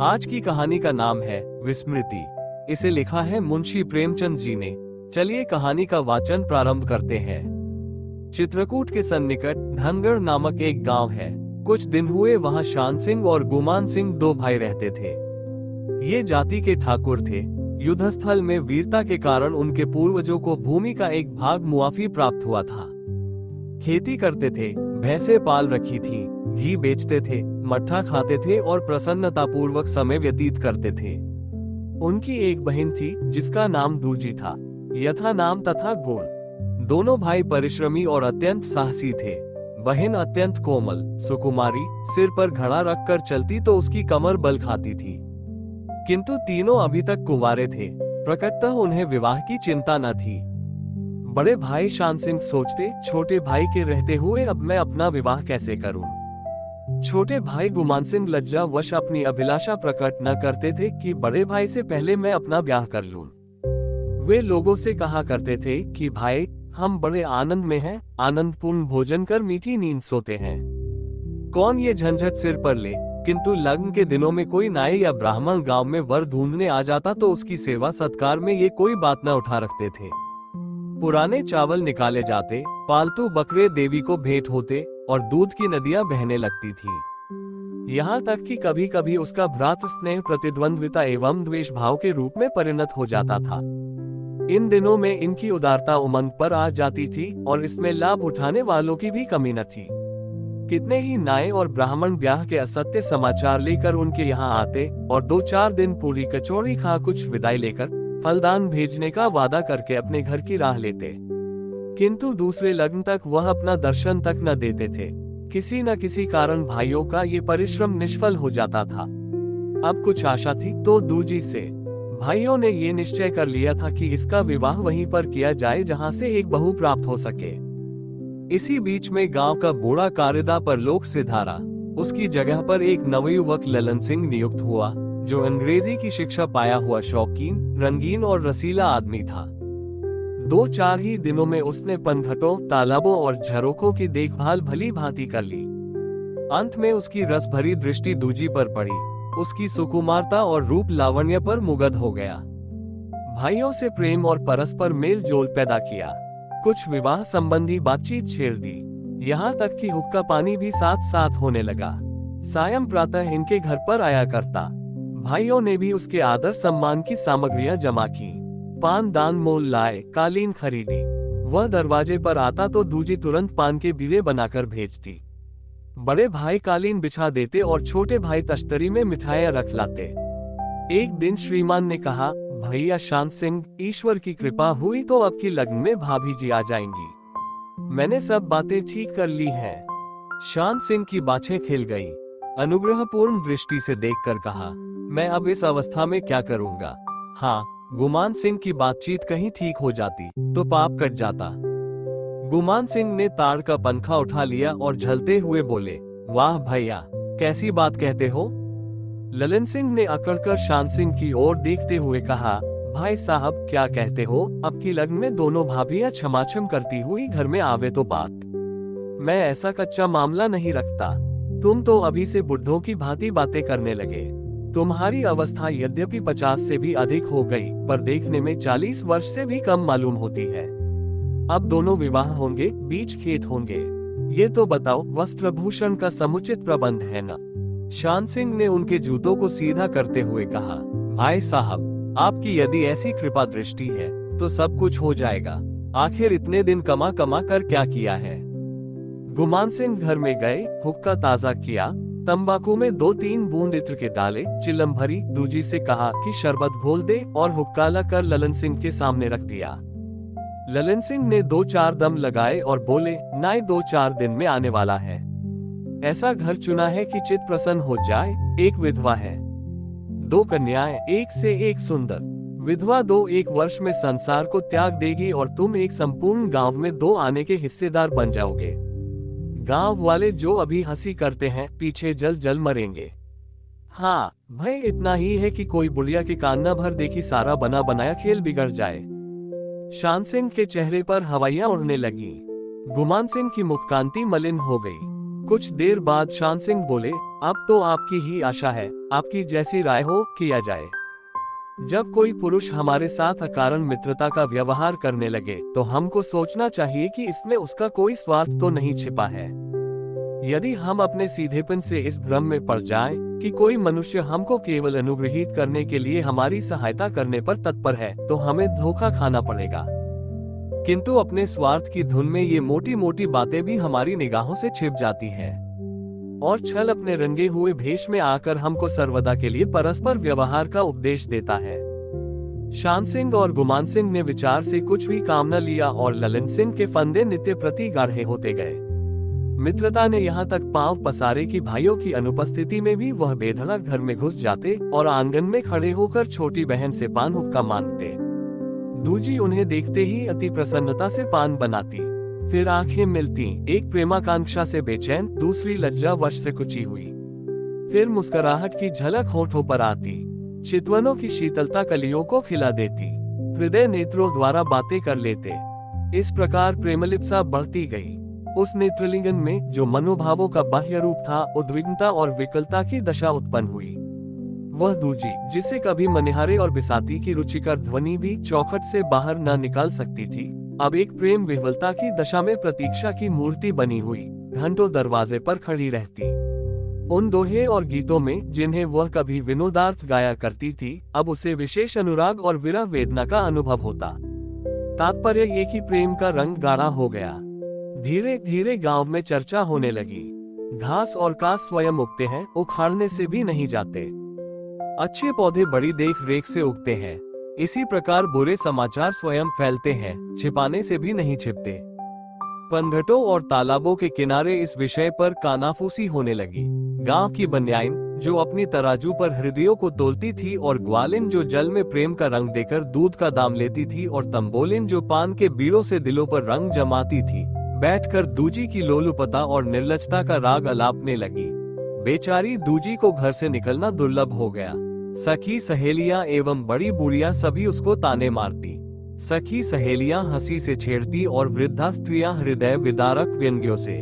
आज की कहानी का नाम है विस्मृति। इसे लिखा है मुंशी प्रेमचंद जी ने। चलिए कहानी का वाचन प्रारंभ करते हैं। चित्रकूट के सन्निकट धनगढ़ नामक एक गांव है। कुछ दिन हुए वहां शान सिंह और गुमान सिंह दो भाई रहते थे। ये जाति के ठाकुर थे। युद्धस्थल में वीरता के कारण उनके पूर्वजों को भूमि का एक भाग मुआफी प्राप्त हुआ था। खेती करते थे, भैंसे पाल रखी थी, घी बेचते थे, मट्ठा खाते थे और प्रसन्नतापूर्वक समय व्यतीत करते थे। उनकी एक बहन थी जिसका नाम दूजी था, यथा नाम तथा गुण। दोनों भाई परिश्रमी और अत्यंत साहसी थे। बहन अत्यंत कोमल, सुकुमारी, सिर पर घड़ा रखकर चलती तो उसकी कमर बल खाती थी। किंतु तीनों अभी तक कुंवारे थे। प्रकटतः उन्हें विवाह की चिंता न थी। बड़े भाई शान सिंह सोचते, छोटे भाई के रहते हुए अब मैं अपना विवाह कैसे करूं। छोटे भाई गुमान सिंह लज्जावश अपनी अभिलाषा प्रकट न करते थे कि बड़े भाई से पहले मैं अपना ब्याह कर लूं। वे लोगों से कहा करते थे कि भाई हम बड़े आनंद में हैं, आनंदपूर्ण भोजन कर मीठी नींद सोते हैं, कौन ये झंझट सिर पर ले। किंतु लग्न के दिनों में कोई नाई या ब्राह्मण गांव में वर ढूंढने आ जाता तो उसकी सेवा सत्कार में ये कोई बात न उठा रखते थे। पुराने चावल निकाले जाते, पालतू बकरे देवी को भेंट होते और दूध की नदियां बहने लगती थी। यहाँ तक कि कभी कभी उसका भ्रातृ स्नेह प्रतिद्वंद्विता एवं द्वेष भाव के रूप में परिणत हो जाता था। इन दिनों में इनकी उदारता उमंग पर आ जाती थी और इसमें लाभ उठाने वालों की भी कमी न थी। कितने ही नाई और ब्राह्मण ब्याह के असत्य समाचार लेकर उनके यहाँ आते और 2-4 दिन पूरी कचौड़ी खा कुछ विदाई लेकर फलदान भेजने का वादा करके अपने घर की राह लेते। किंतु दूसरे लग्न तक वह अपना दर्शन तक न देते थे। किसी न किसी कारण भाइयों का ये परिश्रम निष्फल हो जाता था। अब कुछ आशा थी तो दूजी से भाइयों ने ये निश्चय कर लिया था कि इसका विवाह वहीं पर किया जाए जहां से एक बहू प्राप्त हो सके। इसी बीच में गांव का बूढ़ा कारेदा परलोक सिधारा। उसकी जगह पर एक नवयुवक ललन सिंह नियुक्त हुआ, जो अंग्रेजी की शिक्षा पाया हुआ शौकीन, रंगीन और रसीला आदमी था। 2-4 ही दिनों में उसने पनघटों, तालाबों और झरोखों की देखभाल भली भांति कर ली। अंत में उसकी रस भरी दृष्टि दूजी पर पड़ी। उसकी सुकुमारता और रूप लावण्य पर मुग्ध हो गया। भाइयों से प्रेम और परस्पर मेल जोल पैदा किया। कुछ विवाह संबंधी बातचीत छेड़ दी। यहाँ तक कि हुक्का पानी भी साथ साथ होने लगा। सायं प्रातः इनके घर पर आया करता। भाइयों ने भी उसके आदर सम्मान की सामग्रियां जमा की। पान दान मोल लाए, कालीन खरीदी। वह दरवाजे पर आता तो दूजी तुरंत पान के बीवे बनाकर भेजती। बड़े भाई कालीन बिछा देते और छोटे भाई तश्तरी में मिठाइयां रख लाते। एक दिन श्रीमान ने कहा, भैया शान सिंह, ईश्वर की कृपा हुई तो अब की लग्न में भाभी जी आ जाएंगी। मैंने सब बातें ठीक कर ली हैं। शान सिंह की बाछें खिल गई। अनुग्रहपूर्ण दृष्टि से देखकर कहा, मैं अब इस अवस्था में क्या करूंगा। हाँ, गुमान सिंह की बातचीत कहीं ठीक हो जाती तो पाप कट जाता। गुमान सिंह ने ताड़ का पंखा उठा लिया और झलते हुए बोले, वाह भैया, कैसी बात कहते हो। ललन सिंह ने अकड़कर शान सिंह की ओर देखते हुए कहा, भाई साहब क्या कहते हो, अब की लग्न में दोनों भाभियां छमाछम करती हुई घर में आवे तो बात। मैं ऐसा कच्चा मामला नहीं रखता। तुम तो अभी से बुढ़ों की भांति बातें करने लगे। तुम्हारी अवस्था यद्यपि 50 से भी अधिक हो गई, पर देखने में 40 वर्ष से भी कम मालूम होती है। अब दोनों विवाह होंगे, बीच खेत होंगे। ये तो बताओ, वस्त्रभूषण का समुचित प्रबंध है न। शान सिंह ने उनके जूतों को सीधा करते हुए कहा, भाई साहब, आपकी यदि ऐसी कृपा दृष्टि है तो सब कुछ हो जाएगा। आखिर इतने दिन कमा कमा कर क्या किया है। गुमान सिंह घर में गए, हुक्का ताजा किया, तंबाकू में 2-3 बूंद इत्र के डाले, चिलम भरी, दूजी से कहा कि शरबत घोल दे और हुक्काला कर ललन सिंह के सामने रख दिया। ललन सिंह ने 2-4 दम लगाए और बोले, नाई 2-4 दिन में आने वाला है। ऐसा घर चुना है कि चित्त प्रसन्न हो जाए। एक विधवा है, 2 कन्याएं, एक से एक सुंदर। विधवा 2-1 वर्ष में संसार को त्याग देगी और तुम एक संपूर्ण गांव में 2 आने के हिस्सेदार बन जाओगे। गांव वाले जो अभी हंसी करते हैं, पीछे जल जल मरेंगे। हाँ, भय इतना ही है कि कोई बुढ़िया के कान न भर देखी सारा बना बनाया खेल बिगड़ जाए। शान सिंह के चेहरे पर हवाइयां उड़ने लगी। गुमान सिंह की मुखकांति मलिन हो गई। कुछ देर बाद शान सिंह बोले, अब तो आपकी ही आशा है, आपकी जैसी राय हो किया जाए। जब कोई पुरुष हमारे साथ अकारण मित्रता का व्यवहार करने लगे तो हमको सोचना चाहिए कि इसमें उसका कोई स्वार्थ तो नहीं छिपा है। यदि हम अपने सीधेपन से इस भ्रम में पड़ जाएं कि कोई मनुष्य हमको केवल अनुग्रहित करने के लिए हमारी सहायता करने पर तत्पर है, तो हमें धोखा खाना पड़ेगा। किंतु अपने स्वार्थ की धुन में ये मोटी मोटी बातें भी हमारी निगाहों से छिप जाती हैं, और छल अपने रंगे हुए भेष में आकर हमको सर्वदा के लिए परस्पर व्यवहार का उपदेश देता है। शान सिंह और गुमान सिंह ने विचार से कुछ भी काम न लिया और ललन सिंह के फंदे नित्य प्रति गाढ़े होते गए। मित्रता ने यहाँ तक पांव पसारे कि भाइयों की अनुपस्थिति में भी वह बेधड़क घर में घुस जाते और आंगन में खड़े होकर छोटी बहन से पान हुक्का मांगते। दूजी उन्हें देखते ही अति प्रसन्नता से पान बनाती, फिर आंखें मिलती, एक प्रेमाकांक्षा से बेचैन, दूसरी लज्जा वश से कुची हुई। फिर मुस्कुराहट की झलक होठों पर आती, चितवनों की शीतलता कलियों को खिला देती, हृदय नेत्रों द्वारा बातें कर लेते। इस प्रकार प्रेमलिप्सा बढ़ती गई। उस नेत्रलिंगन में जो मनोभावों का बाह्य रूप था, उद्विग्नता और विकलता की दशा उत्पन्न हुई। वह दूजी, जिसे कभी मनिहारे और बिसाती की रुचिकर ध्वनि भी चौखट से बाहर न निकाल सकती थी, अब एक प्रेम विह्वलता की दशा में प्रतीक्षा की मूर्ति बनी हुई घंटों दरवाजे पर खड़ी रहती। उन दोहे और गीतों में जिन्हें वह कभी विनोदार्थ गाया करती थी, अब उसे विशेष अनुराग और विरह वेदना का अनुभव होता। तात्पर्य ये कि प्रेम का रंग गाढ़ा हो गया। धीरे धीरे गांव में चर्चा होने लगी। घास और कास स्वयं उगते हैं, उखाड़ने से भी नहीं जाते। अच्छे पौधे बड़ी देख रेख से उगते हैं। इसी प्रकार बुरे समाचार स्वयं फैलते हैं, छिपाने से भी नहीं छिपते। पनघटों और तालाबों के किनारे इस विषय पर कानाफूसी होने लगी। गांव की बन्याइन जो अपनी तराजू पर हृदयों को तोलती थी, और ग्वालिन जो जल में प्रेम का रंग देकर दूध का दाम लेती थी, और तंबोलिन जो पान के बीड़ों से दिलों पर रंग जमाती थी, बैठकर दूजी की लोलुपता और निर्लजता का राग अलापने लगी। बेचारी दूजी को घर से निकलना दुर्लभ हो गया। सखी सहेलियां एवं बड़ी बूढ़ियां सभी उसको ताने मारती। सखी सहेलियां हंसी से छेड़ती और वृद्धा स्त्रियां हृदय विदारक व्यंग्यों से।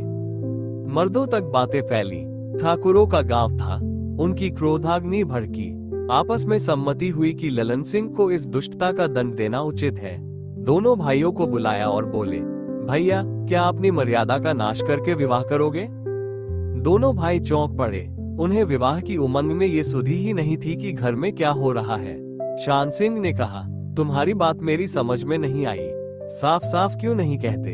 मर्दों तक बातें फैली। ठाकुरों का गांव था, उनकी क्रोधाग्नि भड़की। आपस में सम्मति हुई कि ललन सिंह को इस दुष्टता का दंड देना उचित है। दोनों भाइयों को बुलाया और बोले, भैया, क्या अपनी मर्यादा का नाश करके विवाह करोगे? दोनों भाई चौंक पड़े। उन्हें विवाह की उमंग में ये सुधी ही नहीं थी कि घर में क्या हो रहा है। शान सिंह ने कहा, तुम्हारी बात मेरी समझ में नहीं आई, साफ साफ क्यों नहीं कहते?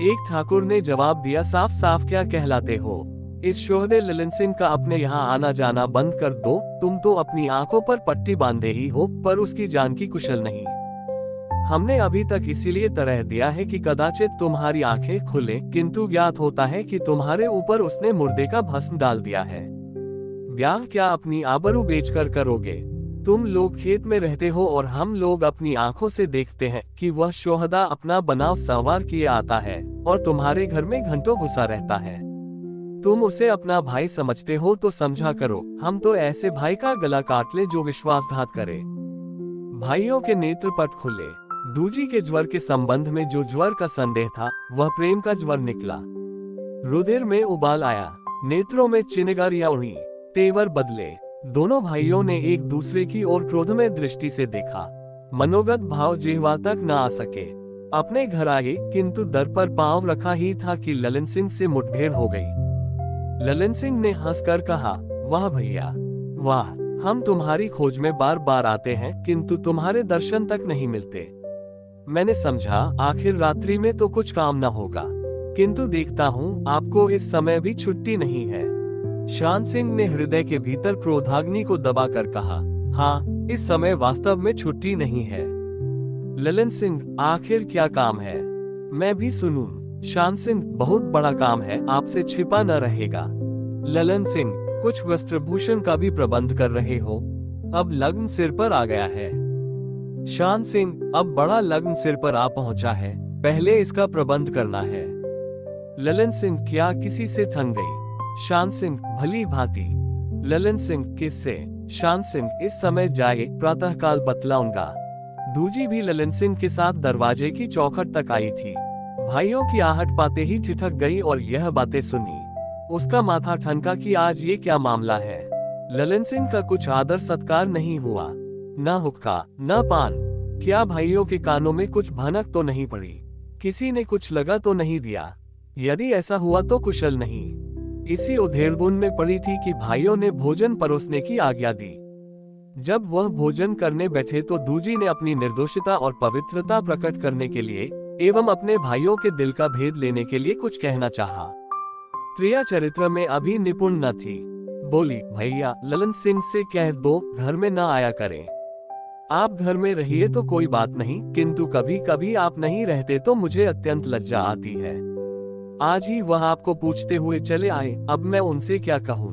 एक ठाकुर ने जवाब दिया, साफ साफ क्या कहलाते हो? इस शोहदे ललन सिंह का अपने यहाँ आना जाना बंद कर दो। तुम तो अपनी आंखों पर पट्टी बांधे ही हो, पर उसकी जान की कुशल नहीं। हमने अभी तक इसीलिए तरह दिया है कि कदाचित तुम्हारी आंखें खुले, किंतु ज्ञात होता है कि तुम्हारे ऊपर उसने मुर्दे का भस्म डाल दिया है। ब्याह क्या अपनी आबरू बेचकर करोगे? तुम लोग खेत में रहते हो और हम लोग अपनी आंखों से देखते हैं कि वह शोहदा अपना बनाव सवार किए आता है और तुम्हारे घर में घंटों घुसा रहता है। तुम उसे अपना भाई समझते हो तो समझा करो। हम तो ऐसे भाई का गला काट ले जो विश्वासघात करे। भाइयों के नेत्र पट खुले। दूजी के ज्वर के संबंध में जो ज्वर का संदेह था, वह प्रेम का ज्वर निकला। रुधिर में उबाल आया, नेत्रों में चिनगारियां उड़ी, तेवर बदले। दोनों भाइयों ने एक दूसरे की ओर क्रोधमय दृष्टि से देखा। मनोगत भाव जिह्वा तक न आ सके। अपने घर आए, किंतु दर पर पांव रखा ही था कि ललन सिंह से मुठभेड़ हो गई। ललन सिंह ने हंसकर कहा, वाह भैया वाह, हम तुम्हारी खोज में बार बार आते हैं, किंतु तुम्हारे दर्शन तक नहीं मिलते। मैंने समझा आखिर रात्रि में तो कुछ काम न होगा, किंतु देखता हूँ आपको इस समय भी छुट्टी नहीं है। शान सिंह ने हृदय के भीतर क्रोधाग्नि को दबाकर कहा, हाँ, इस समय वास्तव में छुट्टी नहीं है। ललन सिंह, आखिर क्या काम है? मैं भी सुनूं। शान सिंह, बहुत बड़ा काम है, आपसे छिपा न रहेगा। ललन सिंह, कुछ वस्त्रभूषण का भी प्रबंध कर रहे हो? अब लग्न सिर पर आ गया है। शान सिंह, अब बड़ा लग्न सिर पर आ पहुंचा है, पहले इसका प्रबंध करना है। ललन सिंह, क्या किसी से थक गई? शान सिंह, भली भांति। ललन सिंह, किससे? शान सिंह, इस समय जाए, प्रातःकाल बतलाऊंगा। दूजी भी ललन सिंह के साथ दरवाजे की चौखट तक आई थी। भाइयों की आहट पाते ही ठिठक गई और यह बातें सुनी। उसका माथा ठनका कि आज ये क्या मामला है। ललन सिंह का कुछ आदर सत्कार नहीं हुआ, न हुक्का न पान। क्या भाइयों के कानों में कुछ भनक तो नहीं पड़ी? किसी ने कुछ लगा तो नहीं दिया? यदि ऐसा हुआ तो कुशल नहीं। इसी उधेड़बुन में पड़ी थी कि भाइयों ने भोजन परोसने की आज्ञा दी। जब वह भोजन करने बैठे तो दूजी ने अपनी निर्दोषिता और पवित्रता प्रकट करने के लिए एवं अपने भाइयों के दिल का भेद लेने के लिए कुछ कहना चाहा। प्रिया चरित्र में अभी निपुण न थी। बोली, भैया ललन सिंह से कह दो घर में न आया करें। आप घर में रहिए तो कोई बात नहीं, किंतु कभी कभी आप नहीं रहते तो मुझे अत्यंत लज्जा आती है। आज ही वह आपको पूछते हुए चले आए, अब मैं उनसे क्या कहूँ?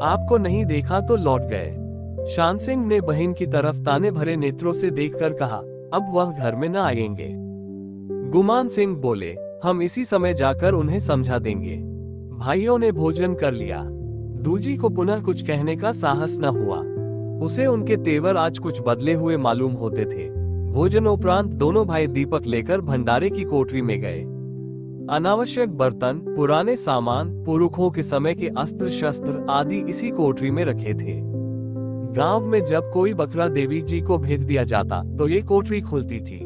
आपको नहीं देखा तो लौट गए। शान सिंह ने बहन की तरफ ताने भरे नेत्रों से देखकर कहा, अब वह घर में न आएंगे। गुमान सिंह बोले, हम इसी समय जाकर उन्हें समझा देंगे। भाइयों ने भोजन कर लिया। दूजी को पुनः कुछ कहने का साहस न हुआ। उसे उनके तेवर आज कुछ बदले हुए मालूम होते थे। भोजनोपरांत दोनों भाई दीपक लेकर भंडारे की कोठरी में गए। अनावश्यक बर्तन, पुराने सामान, पुरखों के समय के अस्त्र शस्त्र आदि इसी कोठरी में रखे थे। गांव में जब कोई बकरा देवी जी को भेज दिया जाता तो ये कोठरी खुलती थी।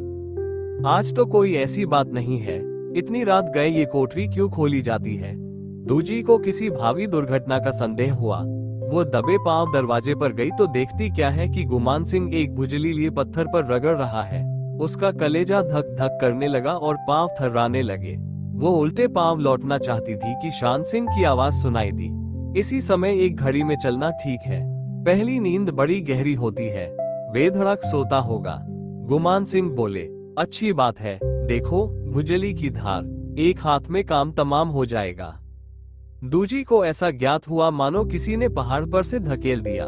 आज तो कोई ऐसी बात नहीं है। इतनी रात गए ये कोठरी क्यों खोली जाती है? दूजी को किसी भावी दुर्घटना का संदेह हुआ। वो दबे पांव दरवाजे पर गई तो देखती क्या है कि गुमान सिंह एक भुजली लिए पत्थर पर रगड़ रहा है। उसका कलेजा धक धक करने लगा और पांव थर्राने लगे। वो उल्टे पांव लौटना चाहती थी कि शान सिंह की आवाज सुनाई दी, इसी समय एक घड़ी में चलना ठीक है। पहली नींद बड़ी गहरी होती है, बेधड़क सोता होगा। गुमान सिंह बोले, अच्छी बात है, देखो भुजली की धार, एक हाथ में काम तमाम हो जाएगा। दूजी को ऐसा ज्ञात हुआ मानो किसी ने पहाड़ पर से धकेल दिया।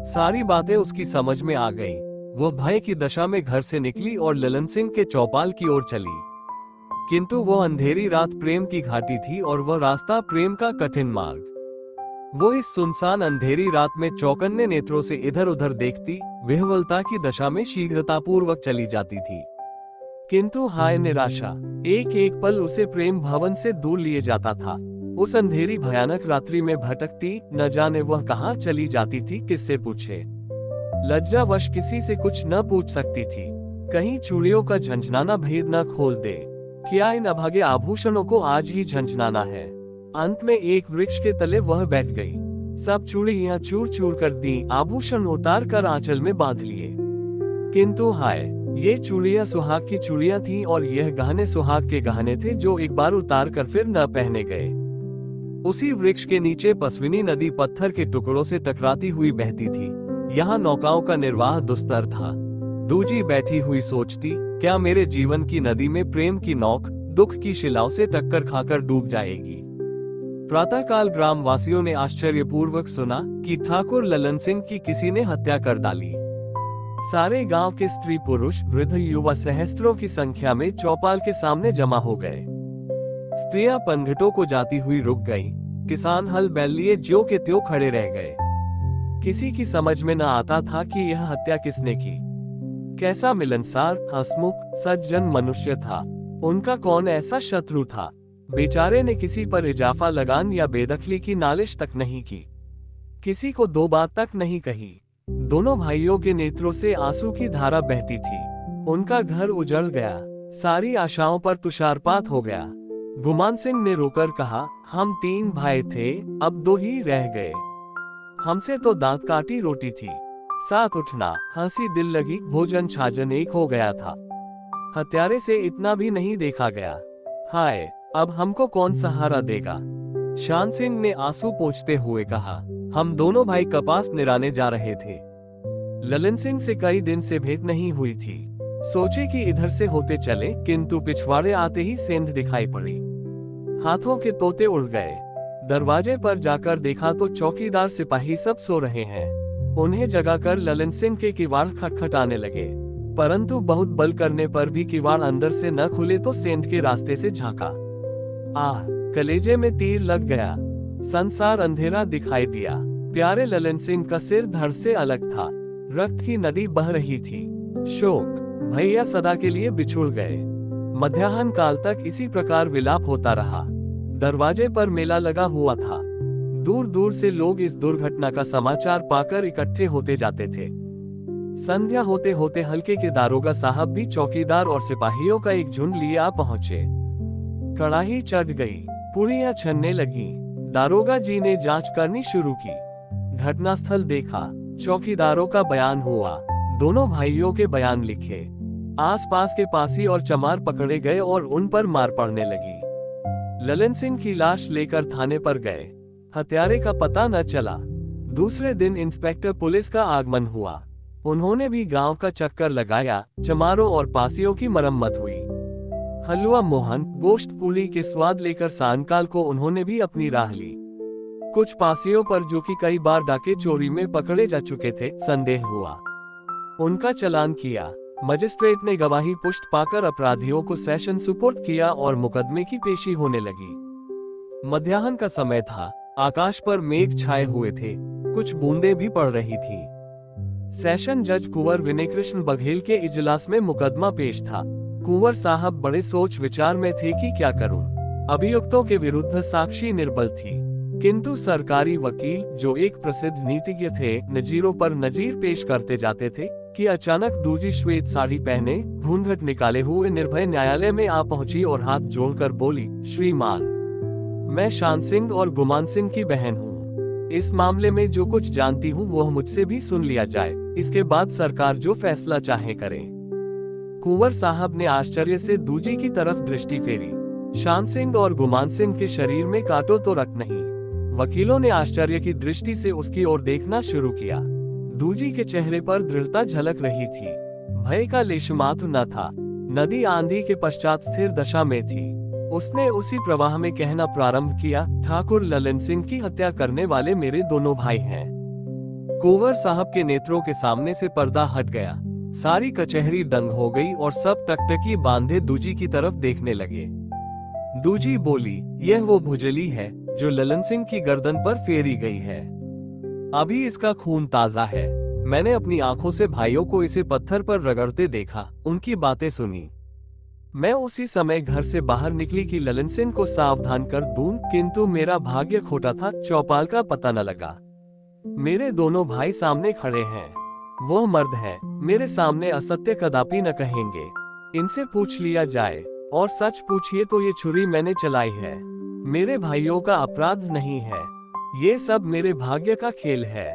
सारी बातें उसकी समझ में आ गई। वो भय की दशा में घर से निकली और ललन सिंह के चौपाल की ओर चली। किंतु वो अंधेरी रात प्रेम की घाटी थी और वह रास्ता प्रेम का कठिन मार्ग। वो इस सुनसान अंधेरी रात में चौकन्ने नेत्रों से इधर उधर देखती, विह्वलता की दशा में शीघ्रतापूर्वक चली जाती थी। किंतु हाय निराशा, एक एक पल उसे प्रेम भवन से दूर लिए जाता था। उस अंधेरी भयानक रात्रि में भटकती, न जाने वह कहाँ चली जाती थी, किससे पूछे। लज्जावश किसी से कुछ न पूछ सकती थी। कहीं चूड़ियों का झंझनाना भेद न खोल दे। क्या इन अभागे आभूषणों को आज ही झंझनाना है? अंत में एक वृक्ष के तले वह बैठ गई। सब चूड़ियां चूर चूर कर दी, आभूषण उतार कर आंचल में बांध लिए। किंतु हाय, ये चूड़ियां सुहाग की चूड़ियां थीं और यह गहने सुहाग के गहने थे जो एक बार उतार कर फिर न पहने गए। उसी वृक्ष के नीचे पसविनी नदी पत्थर के टुकड़ों से टकराती हुई बहती थी। यहाँ नौकाओं का निर्वाह दुस्तर था। दूजी बैठी हुई सोचती, क्या मेरे जीवन की नदी में प्रेम की नौक दुख की शिलाओं से टक्कर खाकर डूब जाएगी? प्रातःकाल ग्रामवासियों ने आश्चर्यपूर्वक सुना कि ठाकुर ललन सिंह की किसी ने हत्या कर डाली। सारे गांव के स्त्री पुरुष वृद्ध युवा सहस्त्रों की संख्या में चौपाल के सामने जमा हो गए। स्त्रियां पनघटों को जाती हुई रुक गईं। किसान हल बैल लिए ज्यों के त्यों खड़े रह गए। किसी की समझ में न आता था कि यह हत्या किसने की। कैसा मिलनसार, हंसमुख, सज्जन मनुष्य था। उनका कौन ऐसा शत्रु था? बेचारे ने किसी पर इजाफा लगान या बेदखली की नालिश तक नहीं की। किसी को दो बात तक नहीं कही। दोनों भाइयों के नेत्रों से आंसू की धारा बहती थी। उनका घर उजड़ गया। सारी आशाओं पर तुषारपात हो गया। गुमान सिंह ने रोकर कहा, हम 3 भाई थे, अब 2 ही रह गए। हमसे तो दांत काटी रोटी थी। साथ उठना, हंसी दिल लगी, भोजन छाजन एक हो गया था। हत्यारे से इतना भी नहीं देखा गया। हाय, अब हमको कौन सहारा देगा? शान सिंह ने आंसू पोंछते हुए कहा, हम दोनों भाई कपास निराने जा रहे थे। ललन सिंह से कई दिन से भेंट नहीं हुई थी। सोचे कि इधर से होते चले, किंतु पिछवाड़े आते ही सेंध दिखाई पड़ी। हाथों के तोते उड़ गए। दरवाजे पर जाकर देखा तो चौकीदार सिपाही सब सो रहे हैं। उन्हें जगाकर ललन सिंह के किवाड़ खटखटाने लगे, परंतु बहुत बल करने पर भी किवाड़ अंदर से न खुले तो सेंध के रास्ते से झांका। आह, कलेजे में तीर लग गया। संसार अंधेरा दिखाई दिया। प्यारे ललन सिंह का सिर धड़ से अलग था। रक्त की नदी बह रही थी। शोक, भैया सदा के लिए बिछुड़ गए। मध्याह्न काल तक इसी प्रकार विलाप होता रहा। दरवाजे पर मेला लगा हुआ था। दूर दूर से लोग इस दुर्घटना का समाचार पाकर इकट्ठे होते जाते थे। संध्या होते होते हल्के के दारोगा साहब भी चौकीदार और सिपाहियों का एक झुंड लिए आ पहुंचे। कड़ाही चढ़ गई, पूरियां छनने लगी। दारोगा जी ने जांच करनी शुरू की। घटनास्थल देखा, चौकीदारों का बयान हुआ, दोनों भाइयों के बयान लिखे। आसपास के पासी और चमार पकड़े गए और उन पर मार पड़ने लगी। ललन सिंह की लाश लेकर थाने पर गए। हत्यारे का पता न चला। दूसरे दिन इंस्पेक्टर पुलिस का आगमन हुआ। उन्होंने भी गांव का चक्कर लगाया। चमारों और पासियों की मरम्मत हुई। हलवा मोहन, गोश्त पूरी के स्वाद लेकर सायंकाल को उन्होंने भी अपनी राह ली। कुछ पासियों पर, जो कि कई बार डाके चोरी में पकड़े जा चुके थे, संदेह हुआ। उनका चालान किया। मजिस्ट्रेट ने गवाही पुष्ट पाकर अपराधियों को सेशन सुपुर्द किया और मुकदमे की पेशी होने लगी। मध्याह्न का समय था। आकाश पर मेघ छाए हुए थे, कुछ बूंदें भी पड़ रही थी। सेशन जज कुंवर विनय कृष्ण बघेल के इजलास में मुकदमा पेश था। कुंवर साहब बड़े सोच विचार में थे कि क्या करूं। अभियुक्तों के विरुद्ध साक्षी निर्बल थी, किंतु सरकारी वकील, जो एक प्रसिद्ध नीतिज्ञ थे, नजीरों पर नजीर पेश करते जाते थे कि अचानक दूजी श्वेत साड़ी पहने, घूंघट निकाले हुए निर्भय न्यायालय में आ पहुंची और हाथ जोड़कर बोली, श्रीमान, मैं शान सिंह और गुमान सिंह की बहन हूँ। इस मामले में जो कुछ जानती हूँ वह मुझसे भी सुन लिया जाए, इसके बाद सरकार जो फैसला चाहे करे। कुंवर साहब ने आश्चर्य से दूजी की तरफ दृष्टि फेरी। शान सिंह और गुमान सिंह के शरीर में कांटो तो रक्त नहीं। वकीलों ने आश्चर्य की दृष्टि से उसकी ओर देखना शुरू किया। दूजी के चेहरे पर दृढ़ता झलक रही थी। भय का लेशमात्र न था। नदी आंधी के पश्चात स्थिर दशा में थी। उसने उसी प्रवाह में कहना प्रारंभ किया, ठाकुर ललन सिंह की हत्या करने वाले मेरे दोनों भाई हैं। कुंवर साहब के नेत्रों के सामने से पर्दा हट गया। सारी कचहरी दंग हो गई और सब टकटकी बांधे दूजी की तरफ देखने लगे। दूजी बोली, यह वो भुजली है जो ललन सिंह की गर्दन पर फेरी गई है। अभी इसका खून ताजा है। मैंने अपनी आंखों से भाइयों को इसे पत्थर पर रगड़ते देखा, उनकी बातें सुनी। मैं उसी समय घर से बाहर निकली कि ललन सिंह को सावधान कर दूं, किंतु मेरा भाग्य खोटा था। चौपाल का पता न लगा। मेरे दोनों भाई सामने खड़े हैं। वह मर्द है, मेरे सामने असत्य कदापि न कहेंगे। इनसे पूछ लिया जाए, और सच पूछिए तो ये छुरी मैंने चलाई है। मेरे भाइयों का अपराध नहीं है। ये सब मेरे भाग्य का खेल है।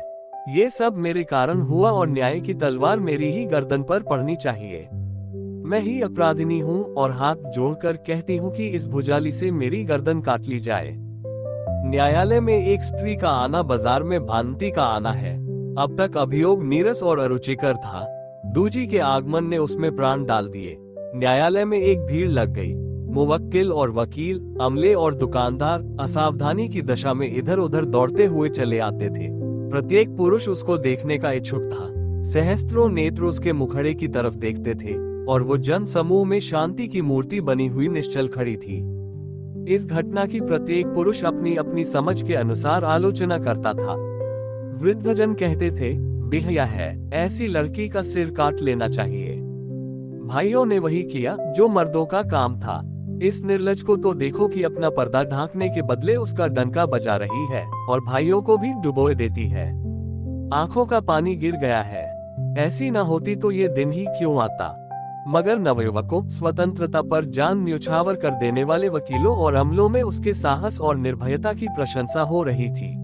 ये सब मेरे कारण हुआ और न्याय की तलवार मेरी ही गर्दन पर पड़नी चाहिए। मैं ही अपराधिनी हूँ और हाथ जोड़कर कहती हूँ कि इस भुजाली से मेरी गर्दन काट ली जाए। न्यायालय में एक स्त्री का आना बाजार में भांति का आना है। अब तक अभियोग नीरस और अरुचिकर था। दूजी के आगमन ने उसमें प्राण डाल दिए। न्यायालय में एक भीड़ लग गई। मुवक्किल और वकील, अमले और दुकानदार असावधानी की दशा में इधर उधर दौड़ते हुए चले आते थे। प्रत्येक पुरुष उसको देखने का इच्छुक था। सहस्त्रों नेत्र उसके मुखड़े की तरफ देखते थे और वो जन समूह में शांति की मूर्ति बनी हुई निश्चल खड़ी थी। इस घटना की प्रत्येक पुरुष अपनी अपनी समझ के अनुसार आलोचना करता था। वृद्धजन कहते थे, बेहया है, ऐसी लड़की का सिर काट लेना चाहिए। भाइयों ने वही किया जो मर्दों का काम था। इस निर्लज को तो देखो कि अपना पर्दा ढांकने के बदले उसका डंका बजा रही है और भाइयों को भी डुबोए देती है। आंखों का पानी गिर गया है। ऐसी न होती तो ये दिन ही क्यों आता। मगर नवयुवकों, स्वतंत्रता पर जान न्यौछावर कर देने वाले वकीलों और अमलों में उसके साहस और निर्भयता की प्रशंसा हो रही थी।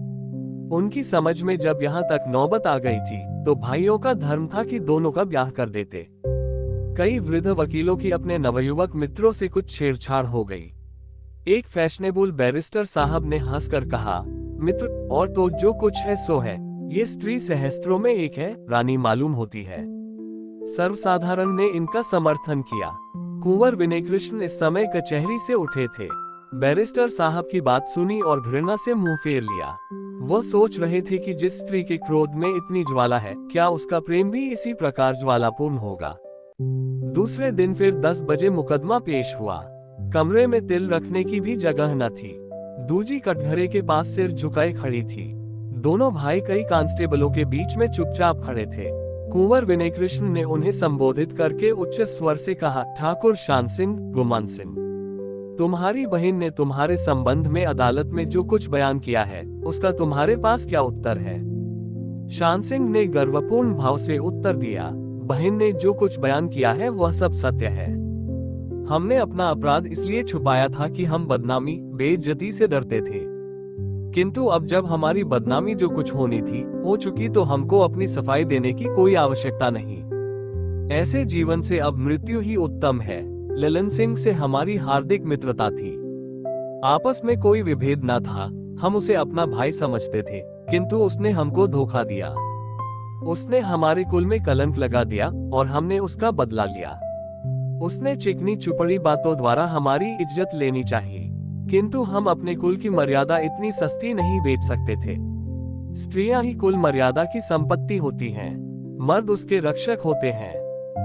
उनकी समझ में जब यहाँ तक नौबत आ गई थी तो भाइयों का धर्म था कि दोनों का ब्याह कर देते। कई वृद्ध वकीलों की अपने नवयुवक मित्रों से कुछ छेड़छाड़ हो गई। एक फैशनेबल बैरिस्टर साहब ने हंसकर कहा, मित्र, और तो जो कुछ है सो है। ये स्त्री सहस्त्रों में एक है, रानी मालूम होती है। सर्वसाधारण ने इनका समर्थन किया। कुंवर विनय कृष्ण इस समय कचहरी से उठे थे। बैरिस्टर साहब की बात सुनी और घृणा से मुंह फेर लिया। वह सोच रहे थे कि जिस स्त्री के क्रोध में इतनी ज्वाला है, क्या उसका प्रेम भी इसी प्रकार ज्वालापूर्ण होगा। दूसरे दिन फिर 10 बजे मुकदमा पेश हुआ। कमरे में तिल रखने की भी जगह न थी। दूजी कटघरे के पास सिर झुकाए खड़ी थी। दोनों भाई कई कांस्टेबलों के बीच में चुपचाप खड़े थे। कुंवर विनय कृष्ण ने उन्हें संबोधित करके उच्च स्वर से कहा, ठाकुर शान सिंह, गुमान सिंह, तुम्हारी बहन ने तुम्हारे संबंध में अदालत में जो कुछ बयान किया है, उसका तुम्हारे पास क्या उत्तर है? शान सिंह ने गर्वपूर्ण भाव से उत्तर दिया, बहन ने जो कुछ बयान किया है वह सब सत्य है। हमने अपना अपराध इसलिए छुपाया था कि हम बदनामी, बेइज्जती से डरते थे। किंतु अब जब हमारी बदनामी जो कुछ होनी थी हो चुकी, तो हमको अपनी सफाई देने की कोई आवश्यकता नहीं। ऐसे जीवन से अब मृत्यु ही उत्तम है। ललन सिंह से हमारी हार्दिक मित्रता थी। आपस में कोई विभेद न था। हम उसे अपना भाई समझते थे, किंतु उसने हमको धोखा दिया। उसने हमारे कुल में कलंक लगा दिया और हमने उसका बदला लिया। उसने चिकनी चुपड़ी बातों द्वारा हमारी इज्जत लेनी चाहिए, किंतु हम अपने कुल की मर्यादा इतनी सस्ती नहीं बेच सकते थे। स्त्रियां ही कुल मर्यादा की संपत्ति होती हैं, मर्द उसके रक्षक होते हैं।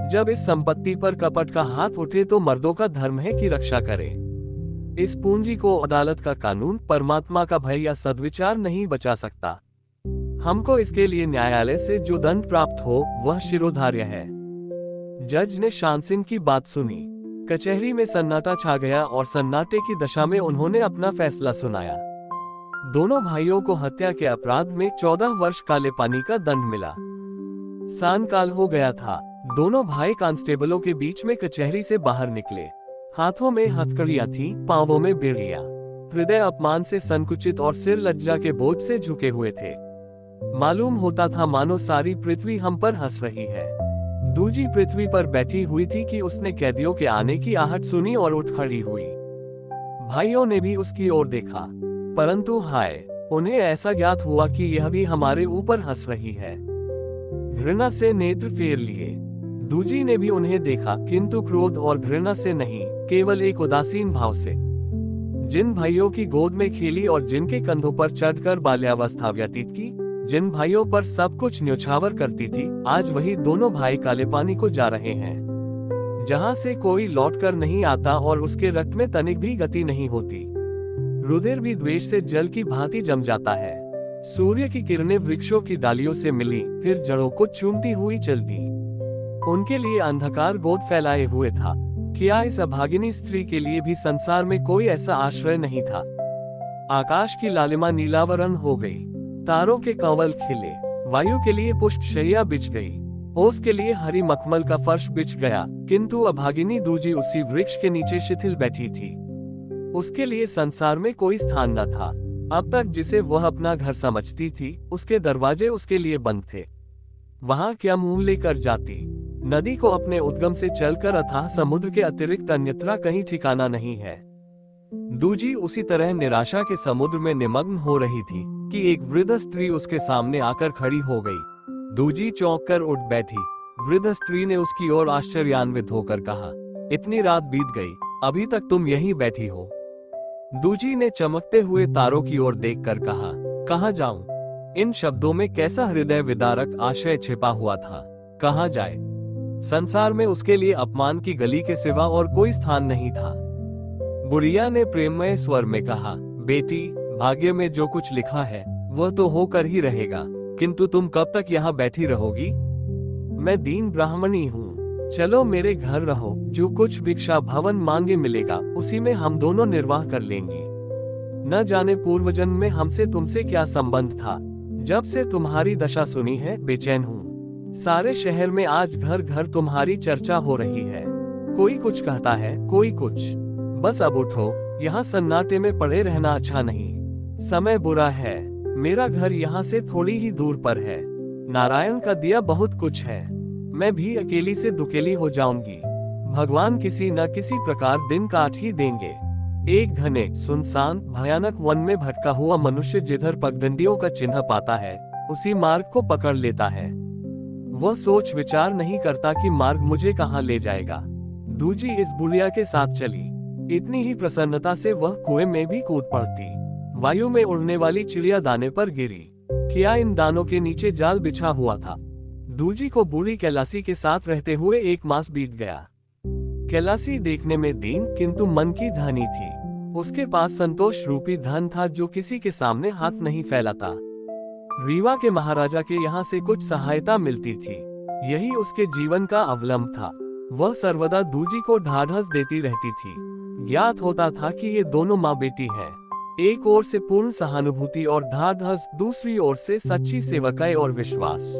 जब इस संपत्ति पर कपट का हाथ उठे तो मर्दों का धर्म है कि रक्षा करे। इस पूंजी को अदालत का कानून, परमात्मा का भय या सद्विचार नहीं बचा सकता। हमको इसके लिए न्यायालय से जो दंड प्राप्त हो वह शिरोधार्य है। जज ने शान सिंह की बात सुनी। कचहरी में सन्नाटा छा गया और सन्नाटे की दशा में उन्होंने अपना फैसला सुनाया। दोनों भाइयों को हत्या के अपराध में 14 वर्ष काले पानी का दंड मिला। सान काल हो गया था। दोनों भाई कांस्टेबलों के बीच में कचहरी से बाहर निकले। हाथों में हथकड़ियां थी, पांवों में बेड़ियां। हृदय अपमान से संकुचित और सिर लज्जा के बोझ से झुके हुए थे। मालूम होता था मानो सारी पृथ्वी हम पर हंस रही है। दूजी पृथ्वी पर बैठी हुई थी कि उसने कैदियों के आने की आहट सुनी और उठ खड़ी हुई। भाइयों ने भी उसकी ओर देखा, परंतु हाय, उन्हें ऐसा ज्ञात हुआ कि यह भी हमारे ऊपर हंस रही है। घृणा से नेत्र फेर लिए। दूजी ने भी उन्हें देखा, किंतु क्रोध और घृणा से नहीं, केवल एक उदासीन भाव से। जिन भाइयों की गोद में खेली और जिनके कंधों पर चढ़कर बाल्यावस्था व्यतीत की, जिन भाइयों पर सब कुछ न्योछावर करती थी, आज वही दोनों भाई काले पानी को जा रहे हैं, जहां से कोई लौटकर नहीं आता और उसके रक्त में तनिक भी गति नहीं होती। रुधिर भी द्वेष से जल की भांति जम जाता है। सूर्य की किरणें वृक्षों की डालियों से मिली, फिर जड़ों को चूमती हुई चल दी। उनके लिए अंधकार गोद फैलाए हुए था। क्या इस अभागिनी स्त्री के लिए भी संसार में कोई ऐसा आश्रय नहीं था? आकाश की लालिमा नीलावरण हो गई, तारों के कंवल खिले, वायु के लिए पुष्प शैया बिछ गई, ओस के लिए हरी मखमल का फर्श बिछ गया, किंतु अभागिनी दूजी उसी वृक्ष के नीचे शिथिल बैठी थी। उसके लिए संसार में कोई स्थान न था। अब तक जिसे वह अपना घर समझती थी, उसके दरवाजे उसके लिए बंद थे। वहां क्या मुंह लेकर जाती? नदी को अपने उद्गम से चलकर अथाह समुद्र के अतिरिक्त अन्यत्र कहीं ठिकाना नहीं है। दूजी उसी तरह निराशा के समुद्र में निमग्न हो रही थी कि एक वृद्ध स्त्री उसके सामने आकर खड़ी हो गई। दूजी चौंक कर उठ बैठी। वृद्ध स्त्री ने उसकी ओर आश्चर्यान्वित होकर कहा, इतनी रात बीत गई, अभी तक तुम यहीं बैठी हो? दूजी ने चमकते हुए तारों की ओर देखकर कहा, कहाँ जाऊं? इन शब्दों में कैसा हृदय विदारक आशय छिपा हुआ था। कहाँ जाए? संसार में उसके लिए अपमान की गली के सिवा और कोई स्थान नहीं था। बुढ़िया ने प्रेममय स्वर में कहा, बेटी, भाग्य में जो कुछ लिखा है वह तो होकर ही रहेगा, किंतु तुम कब तक यहाँ बैठी रहोगी? मैं दीन ब्राह्मणी हूँ, चलो मेरे घर रहो। जो कुछ भिक्षा भवन मांगे मिलेगा, उसी में हम दोनों निर्वाह कर लेंगी। न जाने पूर्वजन्म में हमसे तुमसे क्या संबंध था। जब से तुम्हारी दशा सुनी है बेचैन हूँ। सारे शहर में आज घर घर तुम्हारी चर्चा हो रही है। कोई कुछ कहता है, कोई कुछ। बस अब उठो, यहाँ सन्नाटे में पड़े रहना अच्छा नहीं। समय बुरा है। मेरा घर यहाँ से थोड़ी ही दूर पर है। नारायण का दिया बहुत कुछ है। मैं भी अकेली से दुकेली हो जाऊंगी। भगवान किसी न किसी प्रकार दिन काट ही देंगे। एक घने सुनसान भयानक वन में भटका हुआ मनुष्य जिधर पगडंडियों का चिन्ह पाता है, उसी मार्ग को पकड़ लेता है। वह सोच विचार नहीं करता कि मार्ग मुझे कहाँ ले जाएगा। दूजी इस बुढ़िया के साथ चली। इतनी ही प्रसन्नता से वह कुएं में भी कूद पड़ती। वायु में उड़ने वाली चिड़िया दाने पर गिरी। क्या इन दानों के नीचे जाल बिछा हुआ था। दूजी को बूढ़ी कैलासी के साथ रहते हुए 1 मास बीत गया। कैलासी देखने में दीन किंतु मन की धनी थी। उसके पास संतोष रूपी धन था जो किसी के सामने हाथ नहीं फैलाता। रीवा के महाराजा के यहाँ से कुछ सहायता मिलती थी, यही उसके जीवन का अवलंब था। वह सर्वदा दूजी को ढाढ़स देती रहती थी। ज्ञात होता था कि ये दोनों माँ बेटी हैं। एक ओर से पूर्ण सहानुभूति और ढाढ़स, दूसरी ओर से सच्ची सेवकाई और विश्वास।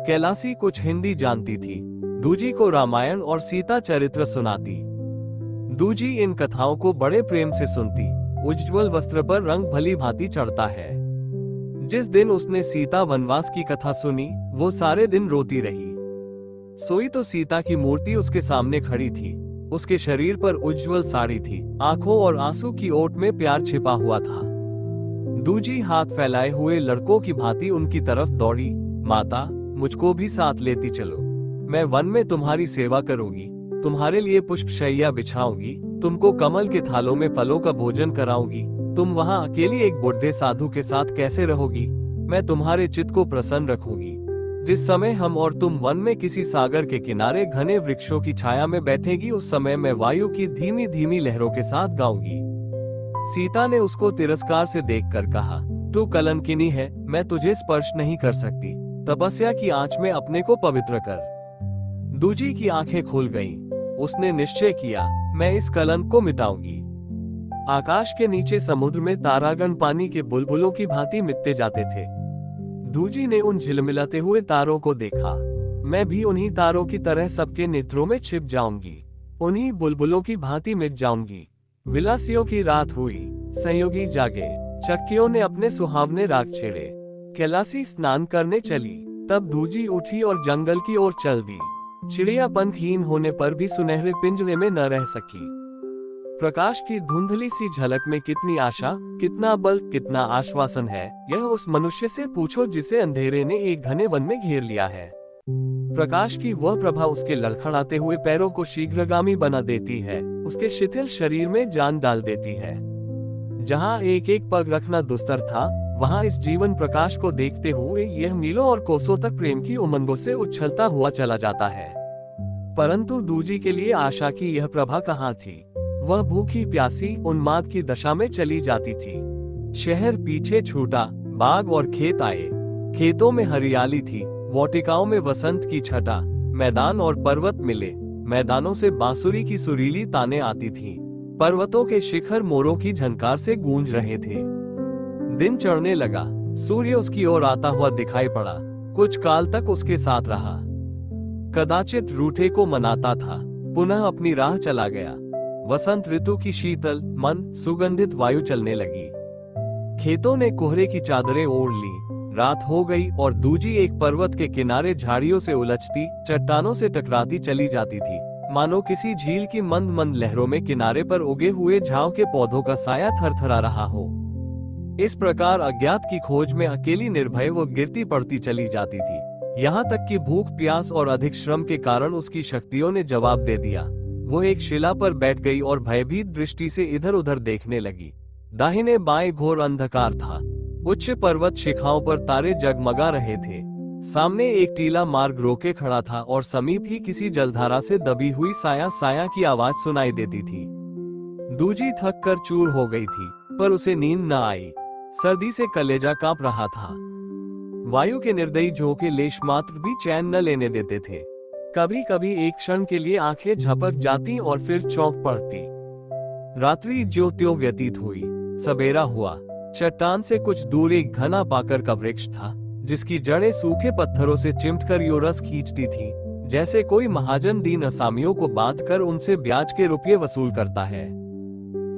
कैलासी कुछ हिंदी जानती थी। दूजी को रामायण और सीता चरित्र सुनाती। दूजी इन कथाओं को बड़े प्रेम से सुनती। उज्ज्वल वस्त्र पर रंग भली भांति चढ़ता है। जिस दिन उसने सीता वनवास की कथा सुनी, वो सारे दिन रोती रही। सोई तो सीता की मूर्ति उसके सामने खड़ी थी। उसके शरीर पर उज्ज्वल साड़ी थी। आंखों और आंसू की ओट में प्यार छिपा हुआ था। दूजी हाथ फैलाए हुए लड़कों की भांति उनकी तरफ दौड़ी। माता, मुझको भी साथ लेती चलो। मैं वन में तुम्हारी सेवा करूंगी, तुम्हारे लिए पुष्प शैया बिछाऊंगी, तुमको कमल के थालों में फलों का भोजन कराऊंगी। तुम वहां अकेली एक बुढ़े साधु के साथ कैसे रहोगी? मैं तुम्हारे चित्त को प्रसन्न रखूंगी। जिस समय हम और तुम वन में किसी सागर के किनारे घने वृक्षों की छाया में बैठेगी, उस समय मैं वायु की धीमी धीमी लहरों के साथ गाऊंगी। सीता ने उसको तिरस्कार से देखकर कहा, तू कलंकिनी है, मैं तुझे स्पर्श नहीं कर सकती। तपस्या की आंच में अपने को पवित्र कर। दूजी की आंखें खुल गईं। उसने निश्चय किया, मैं इस कलंक को मिटाऊंगी। आकाश के नीचे समुद्र में तारागण पानी के बुलबुलों की भांति मिटते जाते थे। दूजी ने उन झिलमिलाते हुए तारों को देखा। मैं भी उन्हीं तारों की तरह सबके नेत्रों में छिप जाऊंगी, उन्हीं बुलबुलों की भांति मिट जाऊंगी। विलासियों की रात हुई, संयोगी जागे, चक्कियों ने अपने सुहावने राग छेड़े। कैलासी स्नान करने चली, तब दूजी उठी और जंगल की ओर चल दी। चिड़िया पंखहीन होने पर भी सुनहरे पिंजरे में न रह सकी। प्रकाश की धुंधली सी झलक में कितनी आशा, कितना बल, कितना आश्वासन है, यह उस मनुष्य से पूछो जिसे अंधेरे ने एक घने वन में घेर लिया है। प्रकाश की वह प्रभा उसके लड़खड़ाते हुए पैरों को शीघ्रगामी बना देती है, उसके शिथिल शरीर में जान डाल देती है। जहाँ एक एक पग रखना दुस्तर था, वहाँ इस जीवन प्रकाश को देखते हुए यह मीलों और कोसों तक प्रेम की उमंगों से उछलता हुआ चला जाता है। परंतु दूजी के लिए आशा की यह प्रभा कहाँ थी? वह भूखी प्यासी उन्माद की दशा में चली जाती थी। शहर पीछे छूटा, बाग और खेत आए। खेतों में हरियाली थी, वाटिकाओं में वसंत की छटा। मैदान और पर्वत मिले, मैदानों से बांसुरी की सुरीली ताने आती थी। पर्वतों के शिखर मोरों की झनकार से गूंज रहे थे। दिन चढ़ने लगा, सूर्य उसकी ओर आता हुआ दिखाई पड़ा। कुछ काल तक उसके साथ रहा, कदाचित रूठे को मनाता था, पुनः अपनी राह चला गया। वसंत ऋतु की शीतल, मन सुगंधित वायु चलने लगी। खेतों ने कोहरे की चादरें ओढ़ ली। रात हो गई और दूजी एक पर्वत के किनारे झाड़ियों से उलझती, चट्टानों से टकराती चली जाती थी, मानो किसी झील की मंद मंद लहरों में किनारे पर उगे हुए झाव के पौधों का साया थरथरा रहा हो। इस प्रकार अज्ञात की खोज में अकेली निर्भय वो गिरती पड़ती चली जाती थी, यहाँ तक कि भूख प्यास और अधिक श्रम के कारण उसकी शक्तियों ने जवाब दे दिया। वो एक शिला पर बैठ गई और भयभीत दृष्टि से इधर उधर देखने लगी। दाहिने बाएं घोर अंधकार था। उच्च पर्वत शिखाओं पर तारे जगमगा रहे थे। सामने एक टीला मार्ग रोके खड़ा था और समीप ही किसी जलधारा से दबी हुई साया साया की आवाज सुनाई देती थी। दूजी थक कर चूर हो गई थी, पर उसे नींद न आई। सर्दी से कलेजा कांप रहा था। वायु के निर्दयी झोंके लेश मात्र भी चैन न लेने देते थे। कभी कभी एक क्षण के लिए आंखें झपक जाती और फिर चौंक पड़ती। रात्रि ज्यों त्यों व्यतीत हुई। सबेरा हुआ। चट्टान से कुछ दूर एक घना पाकर का वृक्ष था, जिसकी जड़ें सूखे पत्थरों से चिमटकर यो रस खींचती थी, जैसे कोई महाजन दीन असामियों को बांधकर उनसे ब्याज के रुपये वसूल करता है।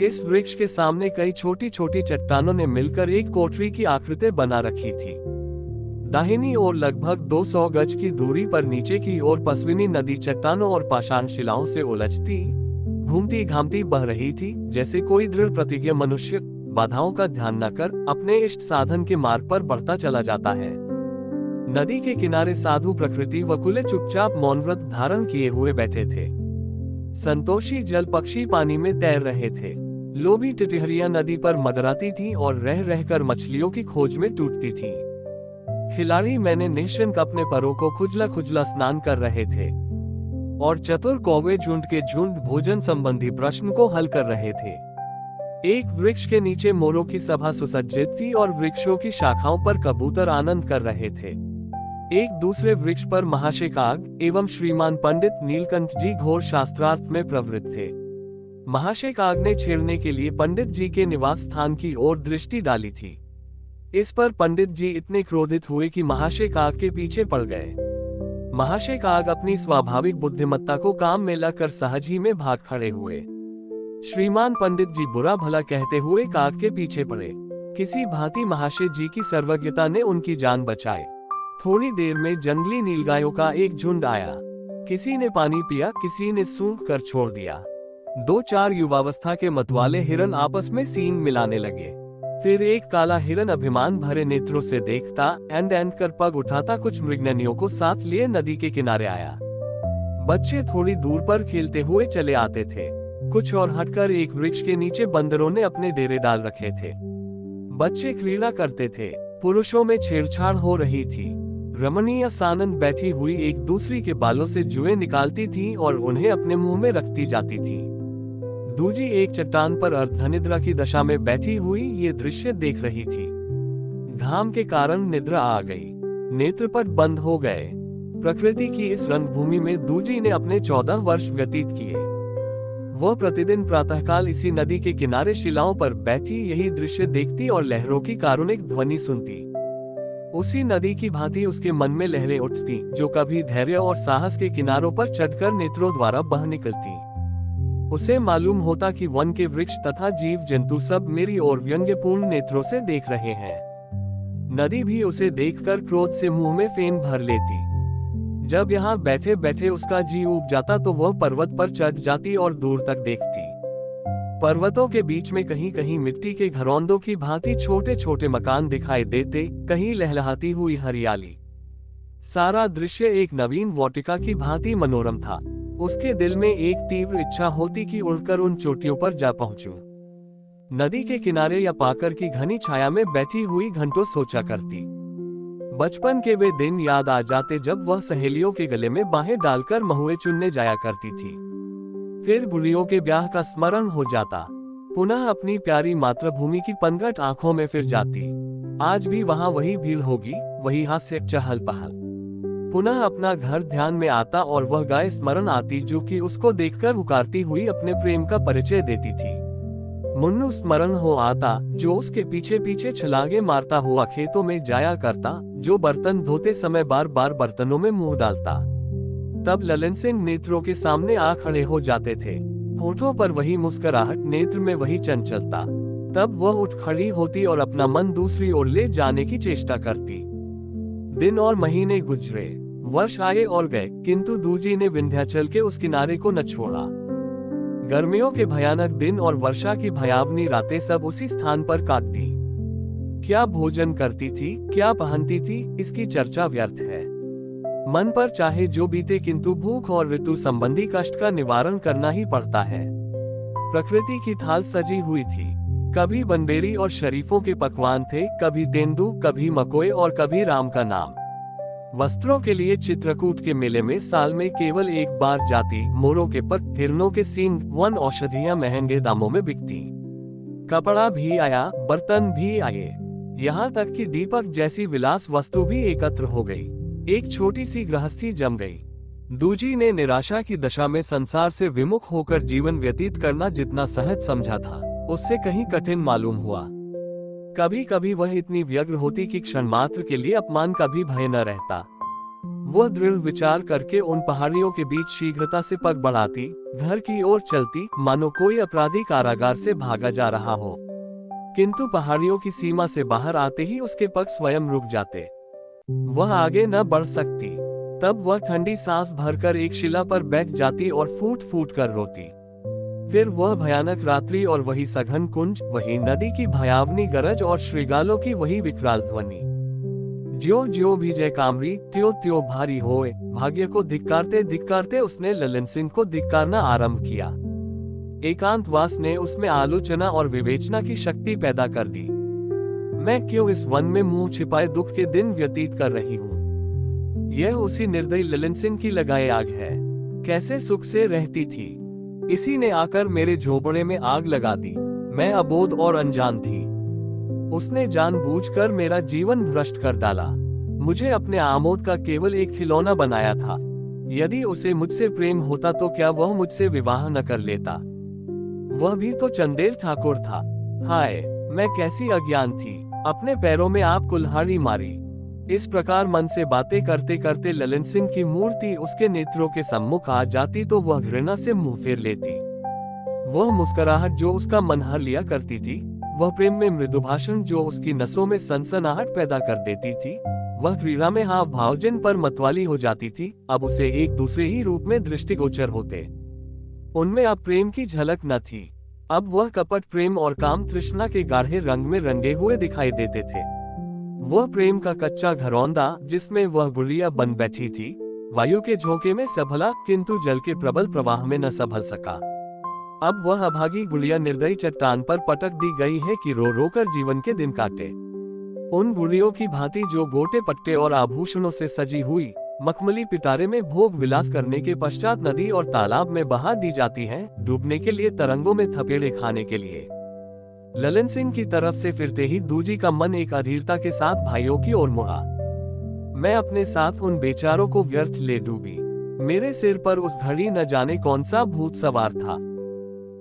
इस वृक्ष के सामने कई छोटी छोटी चट्टानों ने मिलकर एक कोठरी की आकृति बना रखी थी। दाहिनी ओर लगभग 200 गज की दूरी पर नीचे की ओर पसविनी नदी चट्टानों और पाषाण शिलाओं से उलझती, घूमती घामती बह रही थी, जैसे कोई दृढ़ प्रतिज्ञ मनुष्य बाधाओं का ध्यान न कर अपने इष्ट साधन के मार्ग पर बढ़ता चला जाता है। नदी के किनारे साधु प्रकृति वकुले चुपचाप मौन व्रत धारण किए हुए बैठे थे। संतोषी जल पक्षी पानी में तैर रहे थे। लोभी टिटहरियां नदी पर मदराती थीं और रह रहकर मछलियों की खोज में टूटती थीं। खिलाड़ी मैंने निशंक अपने परों को खुजला खुजला स्नान कर रहे थे और चतुर कौवे झुंड के झुंड भोजन संबंधी प्रश्न को हल कर रहे थे। एक वृक्ष के नीचे मोरों की सभा सुसज्जित थी और वृक्षों की शाखाओं पर कबूतर आनंद कर रहे थे। एक दूसरे वृक्ष पर महाशय काग एवं श्रीमान पंडित नीलकंठ जी घोर शास्त्रार्थ में प्रवृत्त थे। महाशय काग ने छेड़ने के लिए पंडित जी के निवास स्थान की ओर दृष्टि डाली थी। इस पर पंडित जी इतने क्रोधित हुए कि महाशय काग के पीछे पड़ गए। महाशय काग अपनी स्वाभाविक बुद्धिमत्ता को काम में लाकर सहज ही में भाग खड़े हुए। श्रीमान पंडित जी बुरा भला कहते हुए काग के पीछे पड़े। किसी भांति महाशय जी की सर्वज्ञता ने उनकी जान बचाई। थोड़ी देर में जंगली नीलगायों का एक झुंड आया। किसी ने पानी पिया, किसी ने सूंघ कर छोड़ दिया। 2-4 युवावस्था के मतवाले हिरन आपस में सींग मिलाने लगे। फिर एक काला हिरन अभिमान भरे नेत्रों से देखता एंड कर पग उठाता कुछ मृगननियों को साथ लिए नदी के किनारे आया। बच्चे थोड़ी दूर पर खेलते हुए चले आते थे। कुछ और हटकर एक वृक्ष के नीचे बंदरों ने अपने डेरे डाल रखे थे। बच्चे क्रीड़ा करते थे। पुरुषों में छेड़छाड़ हो रही थी। रमणीय सानंद बैठी हुई एक दूसरी के बालों से जुएं निकालती थी और उन्हें अपने मुंह में रखती जाती थी। दूजी एक चट्टान पर अर्धनिद्रा की दशा में बैठी हुई ये दृश्य देख रही थी। घाम के कारण निद्रा आ गई। नेत्रपट बंद हो गए। प्रकृति की इस रंगभूमि में दूजी ने अपने 14 वर्ष व्यतीत किए। वह प्रतिदिन प्रातःकाल इसी नदी के किनारे शिलाओं पर बैठी यही दृश्य देखती और लहरों की कारुणिक ध्वनि सुनती। उसी नदी की भांति उसके मन में लहरें उठती, जो कभी धैर्य और साहस के किनारों पर चढ़कर नेत्रों द्वारा बह निकलती। उसे मालूम होता कि वन के वृक्ष तथा जीव जंतु सब मेरी ओर व्यंग्यपूर्ण नेत्रों से देख रहे हैं। नदी भी उसे देखकर क्रोध से मुंह में फेन भर लेती। जब यहाँ बैठे बैठे उसका जी उब जाता तो वह पर्वत पर चढ़ जाती और दूर तक देखती। पर्वतों के बीच में कहीं कहीं मिट्टी के घरौंदों की भांति छोटे छोटे मकान दिखाई देते, कहीं लहलहाती हुई हरियाली। सारा दृश्य एक नवीन वाटिका की भांति मनोरम था। उसके दिल में एक तीव्र इच्छा होती कि उड़कर उन चोटियों पर जा पहुंचूं। नदी के किनारे या पाकर की घनी छाया में बैठी हुई घंटों सोचा करती। बचपन के वे दिन याद आ जाते जब वह सहेलियों के गले में बाहें डालकर महुए चुनने जाया करती थी। फिर बुढ़ियों के ब्याह का स्मरण हो जाता। पुनः अपनी प्यारी मातृभूमि की पनघट आंखों में फिर जाती। आज भी वहां वही भीड़ होगी, वही हास्य चहल पहल। पुनः अपना घर ध्यान में आता और वह गाय स्मरण आती जो कि उसको देखकर हुकारती हुई अपने प्रेम का परिचय देती थी। मुन्नू स्मरण हो आता जो उसके पीछे पीछे छलांगे मारता हुआ खेतों में जाया करता, जो बर्तन धोते समय बार बार बर्तनों में मुंह डालता। तब ललन सिंह नेत्रों के सामने आ खड़े हो जाते थे। होठों पर वही मुस्कुराहट, नेत्र में वही चंचलता। तब वह उठ खड़ी होती और अपना मन दूसरी ओर ले जाने की चेष्टा करती। दिन और महीने गुजरे, वर्ष आए और गए, किंतु दूजी ने विंध्याचल के उस किनारे को न छोड़ा। गर्मियों के भयानक दिन और वर्षा की भयावनी रातें सब उसी स्थान पर काट दी। क्या भोजन करती थी, क्या पहनती थी, इसकी चर्चा व्यर्थ है। मन पर चाहे जो बीते, किंतु भूख और ऋतु संबंधी कष्ट का निवारण करना ही पड़ता है। प्रकृति की थाल सजी हुई थी। कभी बनबेरी और शरीफों के पकवान थे, कभी तेंदू, कभी मकोए और कभी राम का नाम। वस्त्रों के लिए चित्रकूट के मेले में साल में केवल एक बार जाती। मोरों के पर, हिरणों के सींग, वन औषधियां महंगे दामों में बिकती। कपड़ा भी आया, बर्तन भी आए, यहाँ तक कि दीपक जैसी विलास वस्तु भी एकत्र हो गई। एक छोटी सी गृहस्थी जम गई। दूजी ने निराशा की दशा में संसार से विमुख होकर जीवन व्यतीत करना जितना सहज समझा था, उससे कहीं कठिन मालूम हुआ। कभी कभी वह इतनी व्यग्र होती कि क्षण मात्र के लिए अपमान का भी भय न रहता। वह दृढ़ विचार करके उन पहाड़ियों के बीच शीघ्रता से पग बढ़ाती, घर की ओर चलती, मानो कोई अपराधी कारागार से भागा जा रहा हो। किंतु पहाड़ियों की सीमा से बाहर आते ही उसके पग स्वयं रुक जाते। वह आगे न बढ़ सकती। तब वह ठंडी सांस भरकर एक शिला पर बैठ जाती और फूट फूट कर रोती। फिर वह भयानक रात्रि और वही सघन कुंज, वही नदी की भयावनी गरज और श्रृगालों की वही विकराल ध्वनि। ज्यो ज्यो भीजे कामरी, त्यों त्यों भारी होए। भाग्य को धिक्कारते धिक्कारते उसने ललन सिंह को धिक्कारना आरंभ किया। एकांतवास ने उसमें आलोचना और विवेचना की शक्ति पैदा कर दी। मैं क्यों इस वन में मुंह छिपाए दुख के दिन व्यतीत कर रही हूँ। यह उसी निर्दयी ललन सिंह की लगाए आग है। कैसे सुख से रहती थी, इसी ने आकर मेरे झोपड़े में आग लगा दी। मैं अबोध और अनजान थी। उसने जानबूझकर मेरा जीवन भ्रष्ट कर डाला। मुझे अपने आमोद का केवल एक खिलौना बनाया था। यदि उसे मुझसे प्रेम होता तो क्या वह मुझसे विवाह न कर लेता। वह भी तो चंदेल ठाकुर था। हाय, मैं कैसी अज्ञान थी, अपने पैरों में आप कुल्हाड़ी मारी। इस प्रकार मन से बातें करते करते ललन सिंह की मूर्ति उसके नेत्रों के सम्मुख आ जाती तो वह घृणा से मुंह फेर लेती। वह मुस्कुराहट जो उसका मन हर लिया करती थी, वह प्रेम में मृदु भाषण जो उसकी नसों में सनसनाहट पैदा कर देती थी, वह क्रीड़ा में हाव भाव जिन पर मतवाली हो जाती थी, अब उसे एक दूसरे ही रूप में दृष्टिगोचर होते। उनमें अब प्रेम की झलक न थी। अब वह कपट प्रेम और काम तृष्णा के गाढ़े रंग में रंगे हुए दिखाई देते थे। वह प्रेम का कच्चा घरौंदा जिसमें वह गुड़िया बन बैठी थी, वायु के झोंके में संभला किंतु जल के प्रबल प्रवाह में न संभल सका। अब वह अभागी गुड़िया निर्दयी चट्टान पर पटक दी गई है कि रो रो कर जीवन के दिन काटे। उन गुड़ियों की भांति जो गोटे पट्टे और आभूषणों से सजी हुई मखमली पिटारे में भोग विलास करने के पश्चात नदी और तालाब में बहा दी जाती हैं, डूबने के लिए, तरंगों में थपेड़े खाने के लिए। ललन सिंह की तरफ से फिरते ही दूजी का मन एक अधीरता के साथ भाइयों की ओर मुड़ा। मैं अपने साथ उन बेचारों को व्यर्थ ले डूबी। मेरे सिर पर उस घड़ी न जाने कौन सा भूत सवार था।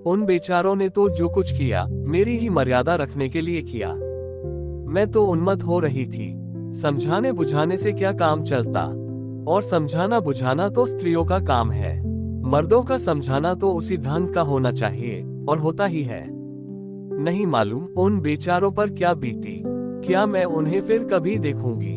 उन बेचारों ने तो जो कुछ किया मेरी ही मर्यादा रखने के लिए किया। मैं तो उन्मत्त हो रही थी। समझाने बुझाने से क्या काम चलता, और समझाना बुझाना तो स्त्रियों का काम है। मर्दों का समझाना तो उसी ढंग का होना चाहिए, और होता ही है। नहीं मालूम उन बेचारों पर क्या बीती, क्या मैं उन्हें फिर कभी देखूंगी।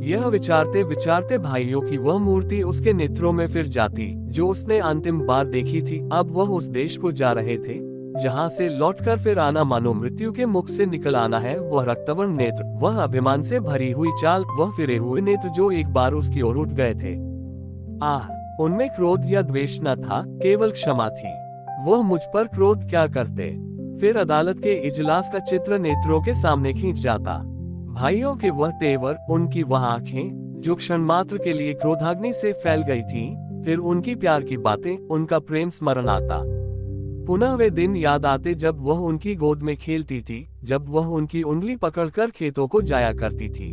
यह विचारते विचारते भाइयों की वह मूर्ति उसके नेत्रों में फिर जाती जो उसने अंतिम बार देखी थी। अब वह उस देश को जा रहे थे जहां से लौटकर फिर आना मानो मृत्यु के मुख से निकल आना है। वह रक्तवर्ण नेत्र, वह अभिमान से भरी हुई चाल, वह फिरे हुए नेत्र जो एक बार उसकी ओर उठ गए थे। आह, उनमें क्रोध या द्वेष न था, केवल क्षमा थी। वह मुझ पर क्रोध क्या करते। फिर अदालत के इजलास का चित्र नेत्रों के सामने खींच जाता। भाइयों के वह तेवर, उनकी वह आंखें जो क्षण मात्र के लिए क्रोधाग्नि से फैल गई थीं, फिर उनकी प्यार की बातें, उनका प्रेम स्मरण आता। पुनः वे दिन याद आते जब वह उनकी गोद में खेलती थी, जब वह उनकी उंगली पकड़कर खेतों को जाया करती थी।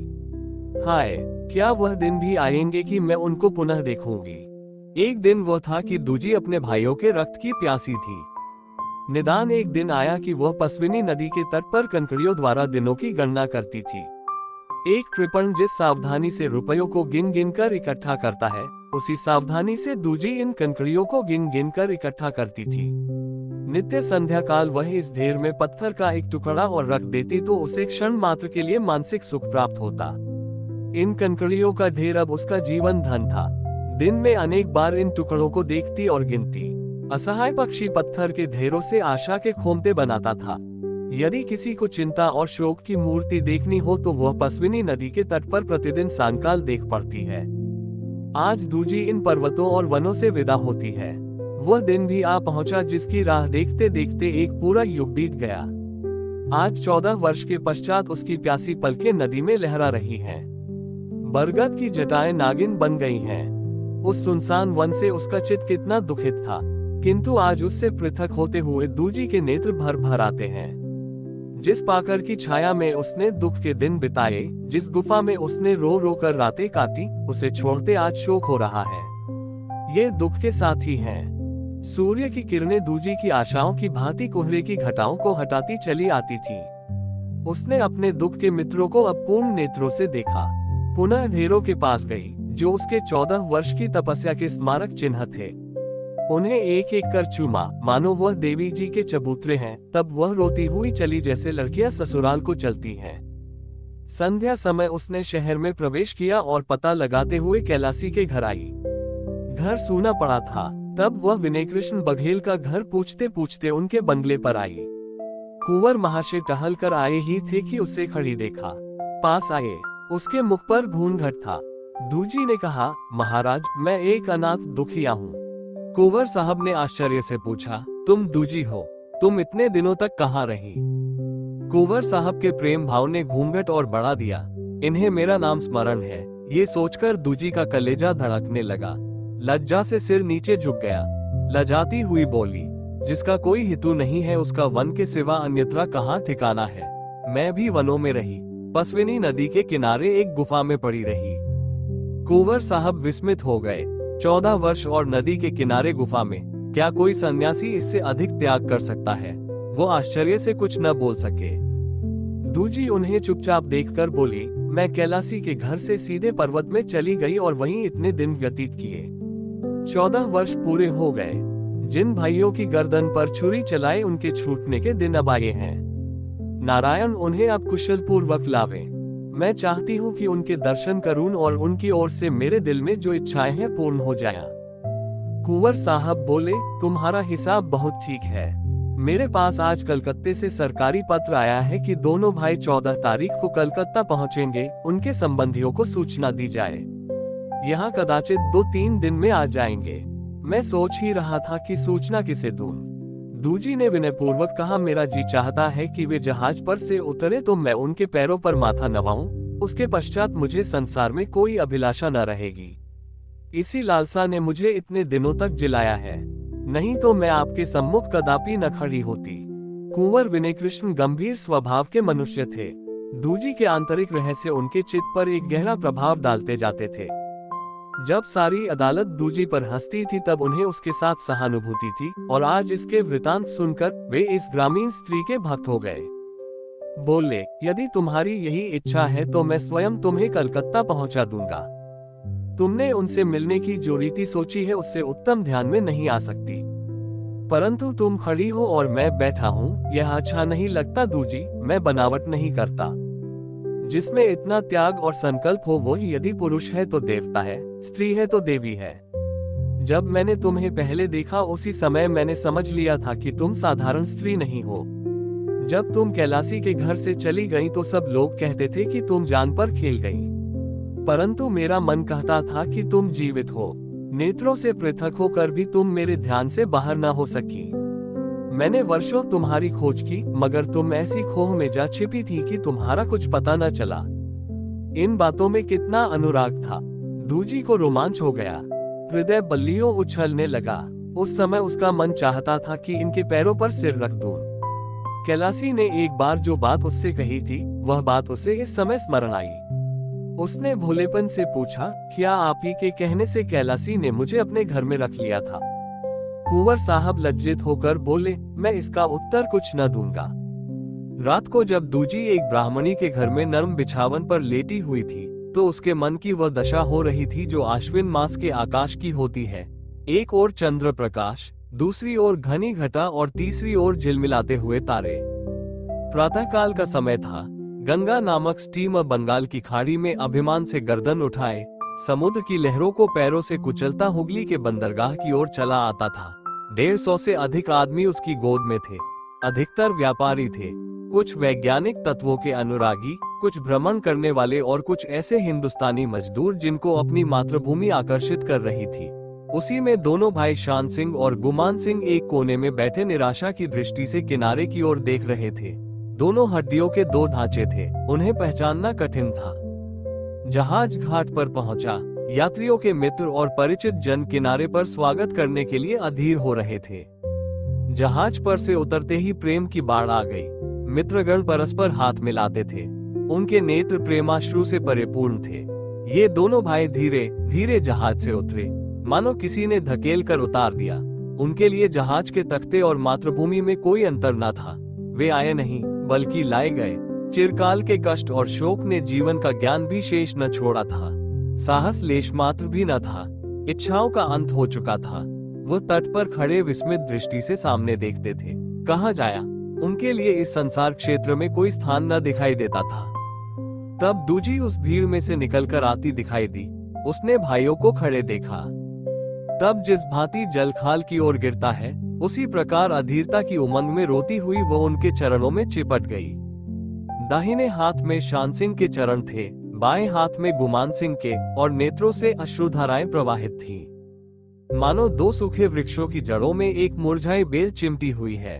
हाय, क्या वह दिन भी आएंगे कि मैं उनको पुनः देखूंगी। एक दिन वह था कि दूजी अपने भाइयों के रक्त की प्यासी थी। निदान एक दिन आया कि वह पसविनी नदी के तट पर कंकड़ियों द्वारा दिनों की गणना करती थी। एक कृपण जिस सावधानी से रुपयों को गिन गिन कर इकट्ठा करता है, उसी सावधानी से दूजी इन कंकड़ियों को गिन गिन कर इकट्ठा करती थी। नित्य संध्या काल वह इस ढेर में पत्थर का एक टुकड़ा और रख देती तो उसे क्षण मात्र के लिए मानसिक सुख प्राप्त होता। इन कंकड़ियों का ढेर अब उसका जीवन धन था। दिन में अनेक बार इन टुकड़ों को देखती और गिनती। असहाय पक्षी पत्थर के ढेरों से आशा के खोमते बनाता था। यदि किसी को चिंता और शोक की मूर्ति देखनी हो तो वह पसविनी नदी के तट पर प्रतिदिन सांकाल देख पड़ती है। आज दूजी इन पर्वतों और वनों से विदा होती है। वह दिन भी आ पहुंचा जिसकी राह देखते देखते एक पूरा युग बीत गया। आज 14 वर्ष के पश्चात उसकी प्यासी पलकें नदी में लहरा रही हैं। बरगद की जटाएं नागिन बन गई हैं। उस सुनसान वन से उसका चित्त कितना दुखित था, किंतु आज उससे पृथक होते हुए दूजी के नेत्र भर भर आते हैं। जिस पाकर की छाया में उसने दुख के दिन बिताए, जिस गुफा में उसने रो रो कर रातें काटी, उसे छोड़ते आज शोक हो रहा है। ये दुख के साथी हैं। सूर्य की किरणें दूजी की आशाओं की भांति कोहरे की घटाओं को हटाती चली आती थी। उसने अपने दुख के मित्रों को अब पूर्ण नेत्रों से देखा। पुनः ढेरों के पास गई जो उसके 14 वर्ष की तपस्या के स्मारक चिन्ह थे। उन्हें एक एक कर चूमा, मानो वह देवी जी के चबूतरे हैं। तब वह रोती हुई चली जैसे लड़कियां ससुराल को चलती हैं। संध्या समय उसने शहर में प्रवेश किया और पता लगाते हुए कैलासी के घर आई। घर सूना पड़ा था। तब वह विनय कृष्ण बघेल का घर पूछते पूछते उनके बंगले पर आई। कुंवर महाशय टहल कर आए ही थे कि उसे खड़ी देखा। पास आए, उसके मुख पर घूंघट था। दूजी ने कहा, महाराज, मैं एक अनाथ दुखिया हूँ। कुंवर साहब ने आश्चर्य से पूछा, तुम दूजी हो? तुम इतने दिनों तक कहाँ रही? कुंवर साहब के प्रेम भाव ने घूंघट और बढ़ा दिया। इन्हें मेरा नाम स्मरण है, ये सोचकर दूजी का कलेजा धड़कने लगा। लज्जा से सिर नीचे झुक गया। लजाती हुई बोली, जिसका कोई हितू नहीं है उसका वन के सिवा अन्यत्र कहाँ ठिकाना है। मैं भी वनों में रही, पसविनी नदी के किनारे एक गुफा में पड़ी रही। कुंवर साहब विस्मित हो गए। 14 वर्ष और नदी के किनारे गुफा में, क्या कोई सन्यासी इससे अधिक त्याग कर सकता है? वो आश्चर्य से कुछ न बोल सके। दूजी उन्हें चुपचाप देखकर बोली, मैं कैलासी के घर से सीधे पर्वत में चली गई और वहीं इतने दिन व्यतीत किए। 14 वर्ष पूरे हो गए। जिन भाइयों की गर्दन पर छुरी चलाए उनके छूटने के दिन अब आए हैं। नारायण उन्हें अब कुशल पूर्वक लावे। मैं चाहती हूँ कि उनके दर्शन करूं और उनकी ओर से मेरे दिल में जो इच्छाएं हैं पूर्ण हो जाएं। कुंवर साहब बोले, तुम्हारा हिसाब बहुत ठीक है। मेरे पास आज कलकत्ते से सरकारी पत्र आया है कि दोनों भाई 14 तारीख को कलकत्ता पहुंचेंगे। उनके संबंधियों को सूचना दी जाए। यहाँ कदाचित 2-3 दिन में आ जाएंगे। मैं सोच ही रहा था कि सूचना किसे दूं। दूजी ने विनयपूर्वक कहा, मेरा जी चाहता है कि वे जहाज पर से उतरे तो मैं उनके पैरों पर माथा नवाऊं। उसके पश्चात मुझे संसार में कोई अभिलाषा न रहेगी। इसी लालसा ने मुझे इतने दिनों तक जिलाया है, नहीं तो मैं आपके सम्मुख कदापि न खड़ी होती। कुंवर विनय कृष्ण गंभीर स्वभाव के मनुष्य थे। दूजी के आंतरिक रहस्य उनके चित्त पर एक गहरा प्रभाव डालते जाते थे। जब सारी अदालत दूजी पर हंसती थी तब उन्हें उसके साथ सहानुभूति थी, और आज इसके वृतांत सुनकर वे इस ग्रामीण स्त्री के भक्त हो गए। बोले, यदि तुम्हारी यही इच्छा है तो मैं स्वयं तुम्हें कलकत्ता पहुंचा दूंगा। तुमने उनसे मिलने की जो रीति सोची है उससे उत्तम ध्यान में नहीं आ सकती। परंतु तुम खड़ी हो और मैं बैठा हूँ, यह अच्छा नहीं लगता दूजी। मैं बनावट नहीं करता। जिसमें इतना त्याग और संकल्प हो वो यदि पुरुष है तो देवता है, स्त्री है तो देवी है। जब मैंने तुम्हें पहले देखा उसी समय मैंने समझ लिया था कि तुम साधारण स्त्री नहीं हो। जब तुम कैलासी के घर से चली गई तो सब लोग कहते थे कि तुम जान पर खेल गई, परंतु मेरा मन कहता था कि तुम जीवित हो। नेत्रों से पृथक होकर भी तुम मेरे ध्यान से बाहर न हो सकी। मैंने वर्षों तुम्हारी खोज की, मगर तुम ऐसी खोह में जा छिपी थी कि तुम्हारा कुछ पता न चला। इन बातों में कितना अनुराग था। दूजी को रोमांच हो गया, हृदय बल्लियों उछलने लगा। उस समय उसका मन चाहता था कि इनके पैरों पर सिर रख दूं। कैलासी ने एक बार जो बात उससे कही थी वह बात उसे इस समय स्मरण आई। उसने भोलेपन से पूछा, क्या आप ही के कहने से कैलासी ने मुझे अपने घर में रख लिया था? कुंवर साहब लज्जित होकर बोले, मैं इसका उत्तर कुछ न दूंगा। रात को जब दूजी एक ब्राह्मणी के घर में नरम बिछावन पर लेटी हुई थी तो उसके मन की वह दशा हो रही थी जो आश्विन मास के आकाश की होती है। एक ओर चंद्र प्रकाश, दूसरी ओर घनी घटा और तीसरी ओर झिलमिलाते हुए तारे। प्रातःकाल का समय था। गंगा नामक स्टीमर बंगाल की खाड़ी में अभिमान से गर्दन उठाए समुद्र की लहरों को पैरों से कुचलता हुगली के बंदरगाह की ओर चला आता था। 150 से अधिक आदमी उसकी गोद में थे। अधिकतर व्यापारी थे, कुछ वैज्ञानिक तत्वों के अनुरागी, कुछ भ्रमण करने वाले और कुछ ऐसे हिंदुस्तानी मजदूर जिनको अपनी मातृभूमि आकर्षित कर रही थी। उसी में दोनों भाई शान सिंह और गुमान सिंह एक कोने में बैठे निराशा की दृष्टि से किनारे की ओर देख रहे थे। दोनों हड्डियों के दो ढांचे थे, उन्हें पहचानना कठिन था। जहाज घाट पर पहुंचा। यात्रियों के मित्र और परिचित जन किनारे पर स्वागत करने के लिए अधीर हो रहे थे। जहाज पर से उतरते ही प्रेम की बाढ़ आ गई। मित्रगण परस्पर हाथ मिलाते थे। उनके नेत्र प्रेमाश्रु से परिपूर्ण थे। ये दोनों भाई धीरे धीरे जहाज से उतरे, मानो किसी ने धकेल कर उतार दिया। उनके लिए जहाज के तख्ते और मातृभूमि में कोई अंतर न था। वे आए नहीं बल्कि लाए गए। चिरकाल के कष्ट और शोक ने जीवन का ज्ञान भी शेष न छोड़ा था। साहस लेश मात्र भी न था। इच्छाओं का अंत हो चुका था। वो तट पर खड़े विस्मित दृष्टि से सामने देखते थे। कहाँ जाया? उनके लिए इस संसार क्षेत्र में कोई स्थान न दिखाई देता था। तब दूजी उस भीड़ में से निकलकर आती दिखाई दी। उसने भाइयों को खड़े देखा। तब जिस भांति जल खाल की ओर गिरता है उसी प्रकार अधीरता की उमंग में रोती हुई वो उनके चरणों में चिपट गई। दाहिने हाथ में शान सिंह के चरण थे, बाएं हाथ में गुमान सिंह के, और नेत्रों से अश्रुधाराएं प्रवाहित थीं। मानो दो सूखे वृक्षों की जड़ों में एक मुरझाई बेल चिमटी हुई है,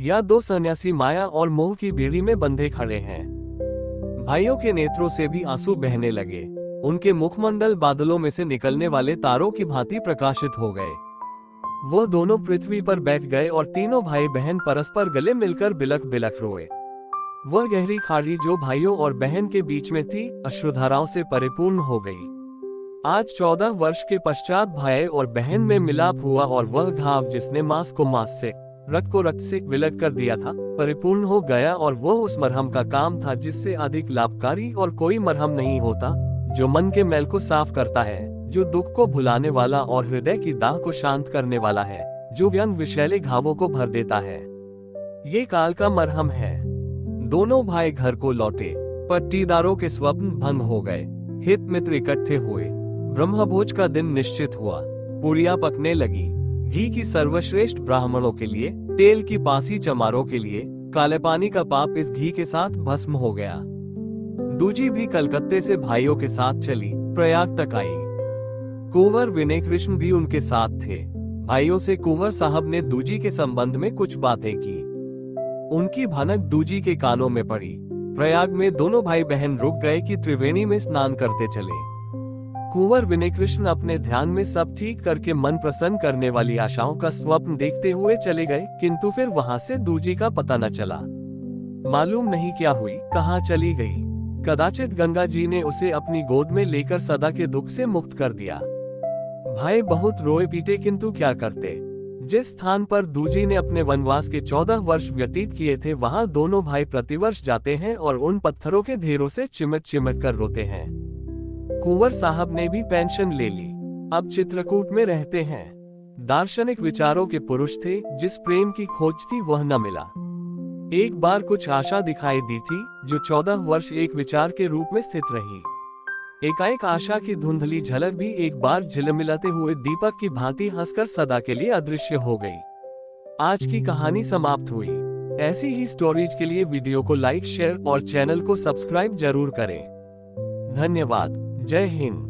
या दो सन्यासी माया और मोह की बेड़ी में बंधे खड़े हैं। भाइयों के नेत्रों से भी आंसू बहने लगे। उनके मुखमंडल बादलों में से निकलने वाले तारों की भांति प्रकाशित हो गए। वो दोनों पृथ्वी पर बैठ गए और तीनों भाई बहन परस्पर गले मिलकर बिलख बिलख रोए। वह गहरी खाड़ी जो भाइयों और बहन के बीच में थी अश्रुधाराओं से परिपूर्ण हो गई। आज 14 वर्ष के पश्चात भाई और बहन में मिलाप हुआ और वह घाव जिसने मांस को मांस से, रक्त को रक्त से विलग कर दिया था, परिपूर्ण हो गया और वह उस मरहम का काम था जिससे अधिक लाभकारी और कोई मरहम नहीं होता, जो मन के मैल को साफ करता है, जो दुख को भुलाने वाला और हृदय की दाह को शांत करने वाला है, जो व्यंग विषैले घावों को भर देता है। ये काल का मरहम है। दोनों भाई घर को लौटे। पट्टीदारों के स्वप्न भंग हो गए। हित मित्र इकट्ठे हुए। ब्रह्मभोज का दिन निश्चित हुआ। पूरियां पकने लगी। घी की सर्वश्रेष्ठ ब्राह्मणों के लिए, तेल की पासी चमारों के लिए, काले पानी का पाप इस घी के साथ भस्म हो गया। दूजी भी कलकत्ते से भाइयों के साथ चली, प्रयाग तक आई। कुंवर विनय कृष्ण भी उनके साथ थे। भाइयों से कुंवर साहब ने दूजी के संबंध में कुछ बातें की। उनकी भनक दूजी के कानों में पड़ी। प्रयाग में दोनों भाई बहन रुक गए कि त्रिवेणी में स्नान करते चले। कुंवर विनय कृष्ण अपने ध्यान में सब ठीक करके मन प्रसन्न करने वाली आशाओं का स्वप्न देखते हुए चले गए, किंतु फिर वहां से दूजी का पता न चला। मालूम नहीं क्या हुई, कहाँ चली गई। कदाचित गंगा जी ने उसे अपनी गोद में लेकर सदा के दुख से मुक्त कर दिया। भाई बहुत रोए पीटे, किंतु क्या करते। जिस स्थान पर दूजी ने अपने वनवास के 14 वर्ष व्यतीत किए थे, वहां दोनों भाई प्रतिवर्ष जाते हैं और उन पत्थरों के ढेरों से चिमट चिमट कर रोते हैं। कुंवर साहब ने भी पेंशन ले ली। अब चित्रकूट में रहते हैं। दार्शनिक विचारों के पुरुष थे। जिस प्रेम की खोज थी वह न मिला। एक बार कुछ आशा दिखाई दी थी, जो 14 वर्ष एक विचार के रूप में स्थित रही। एकाएक आशा की धुंधली झलक भी एक बार झिलमिलाते हुए दीपक की भांति हंसकर सदा के लिए अदृश्य हो गई। आज की कहानी समाप्त हुई। ऐसी ही स्टोरीज के लिए वीडियो को लाइक, शेयर और चैनल को सब्सक्राइब जरूर करें। धन्यवाद। जय हिंद।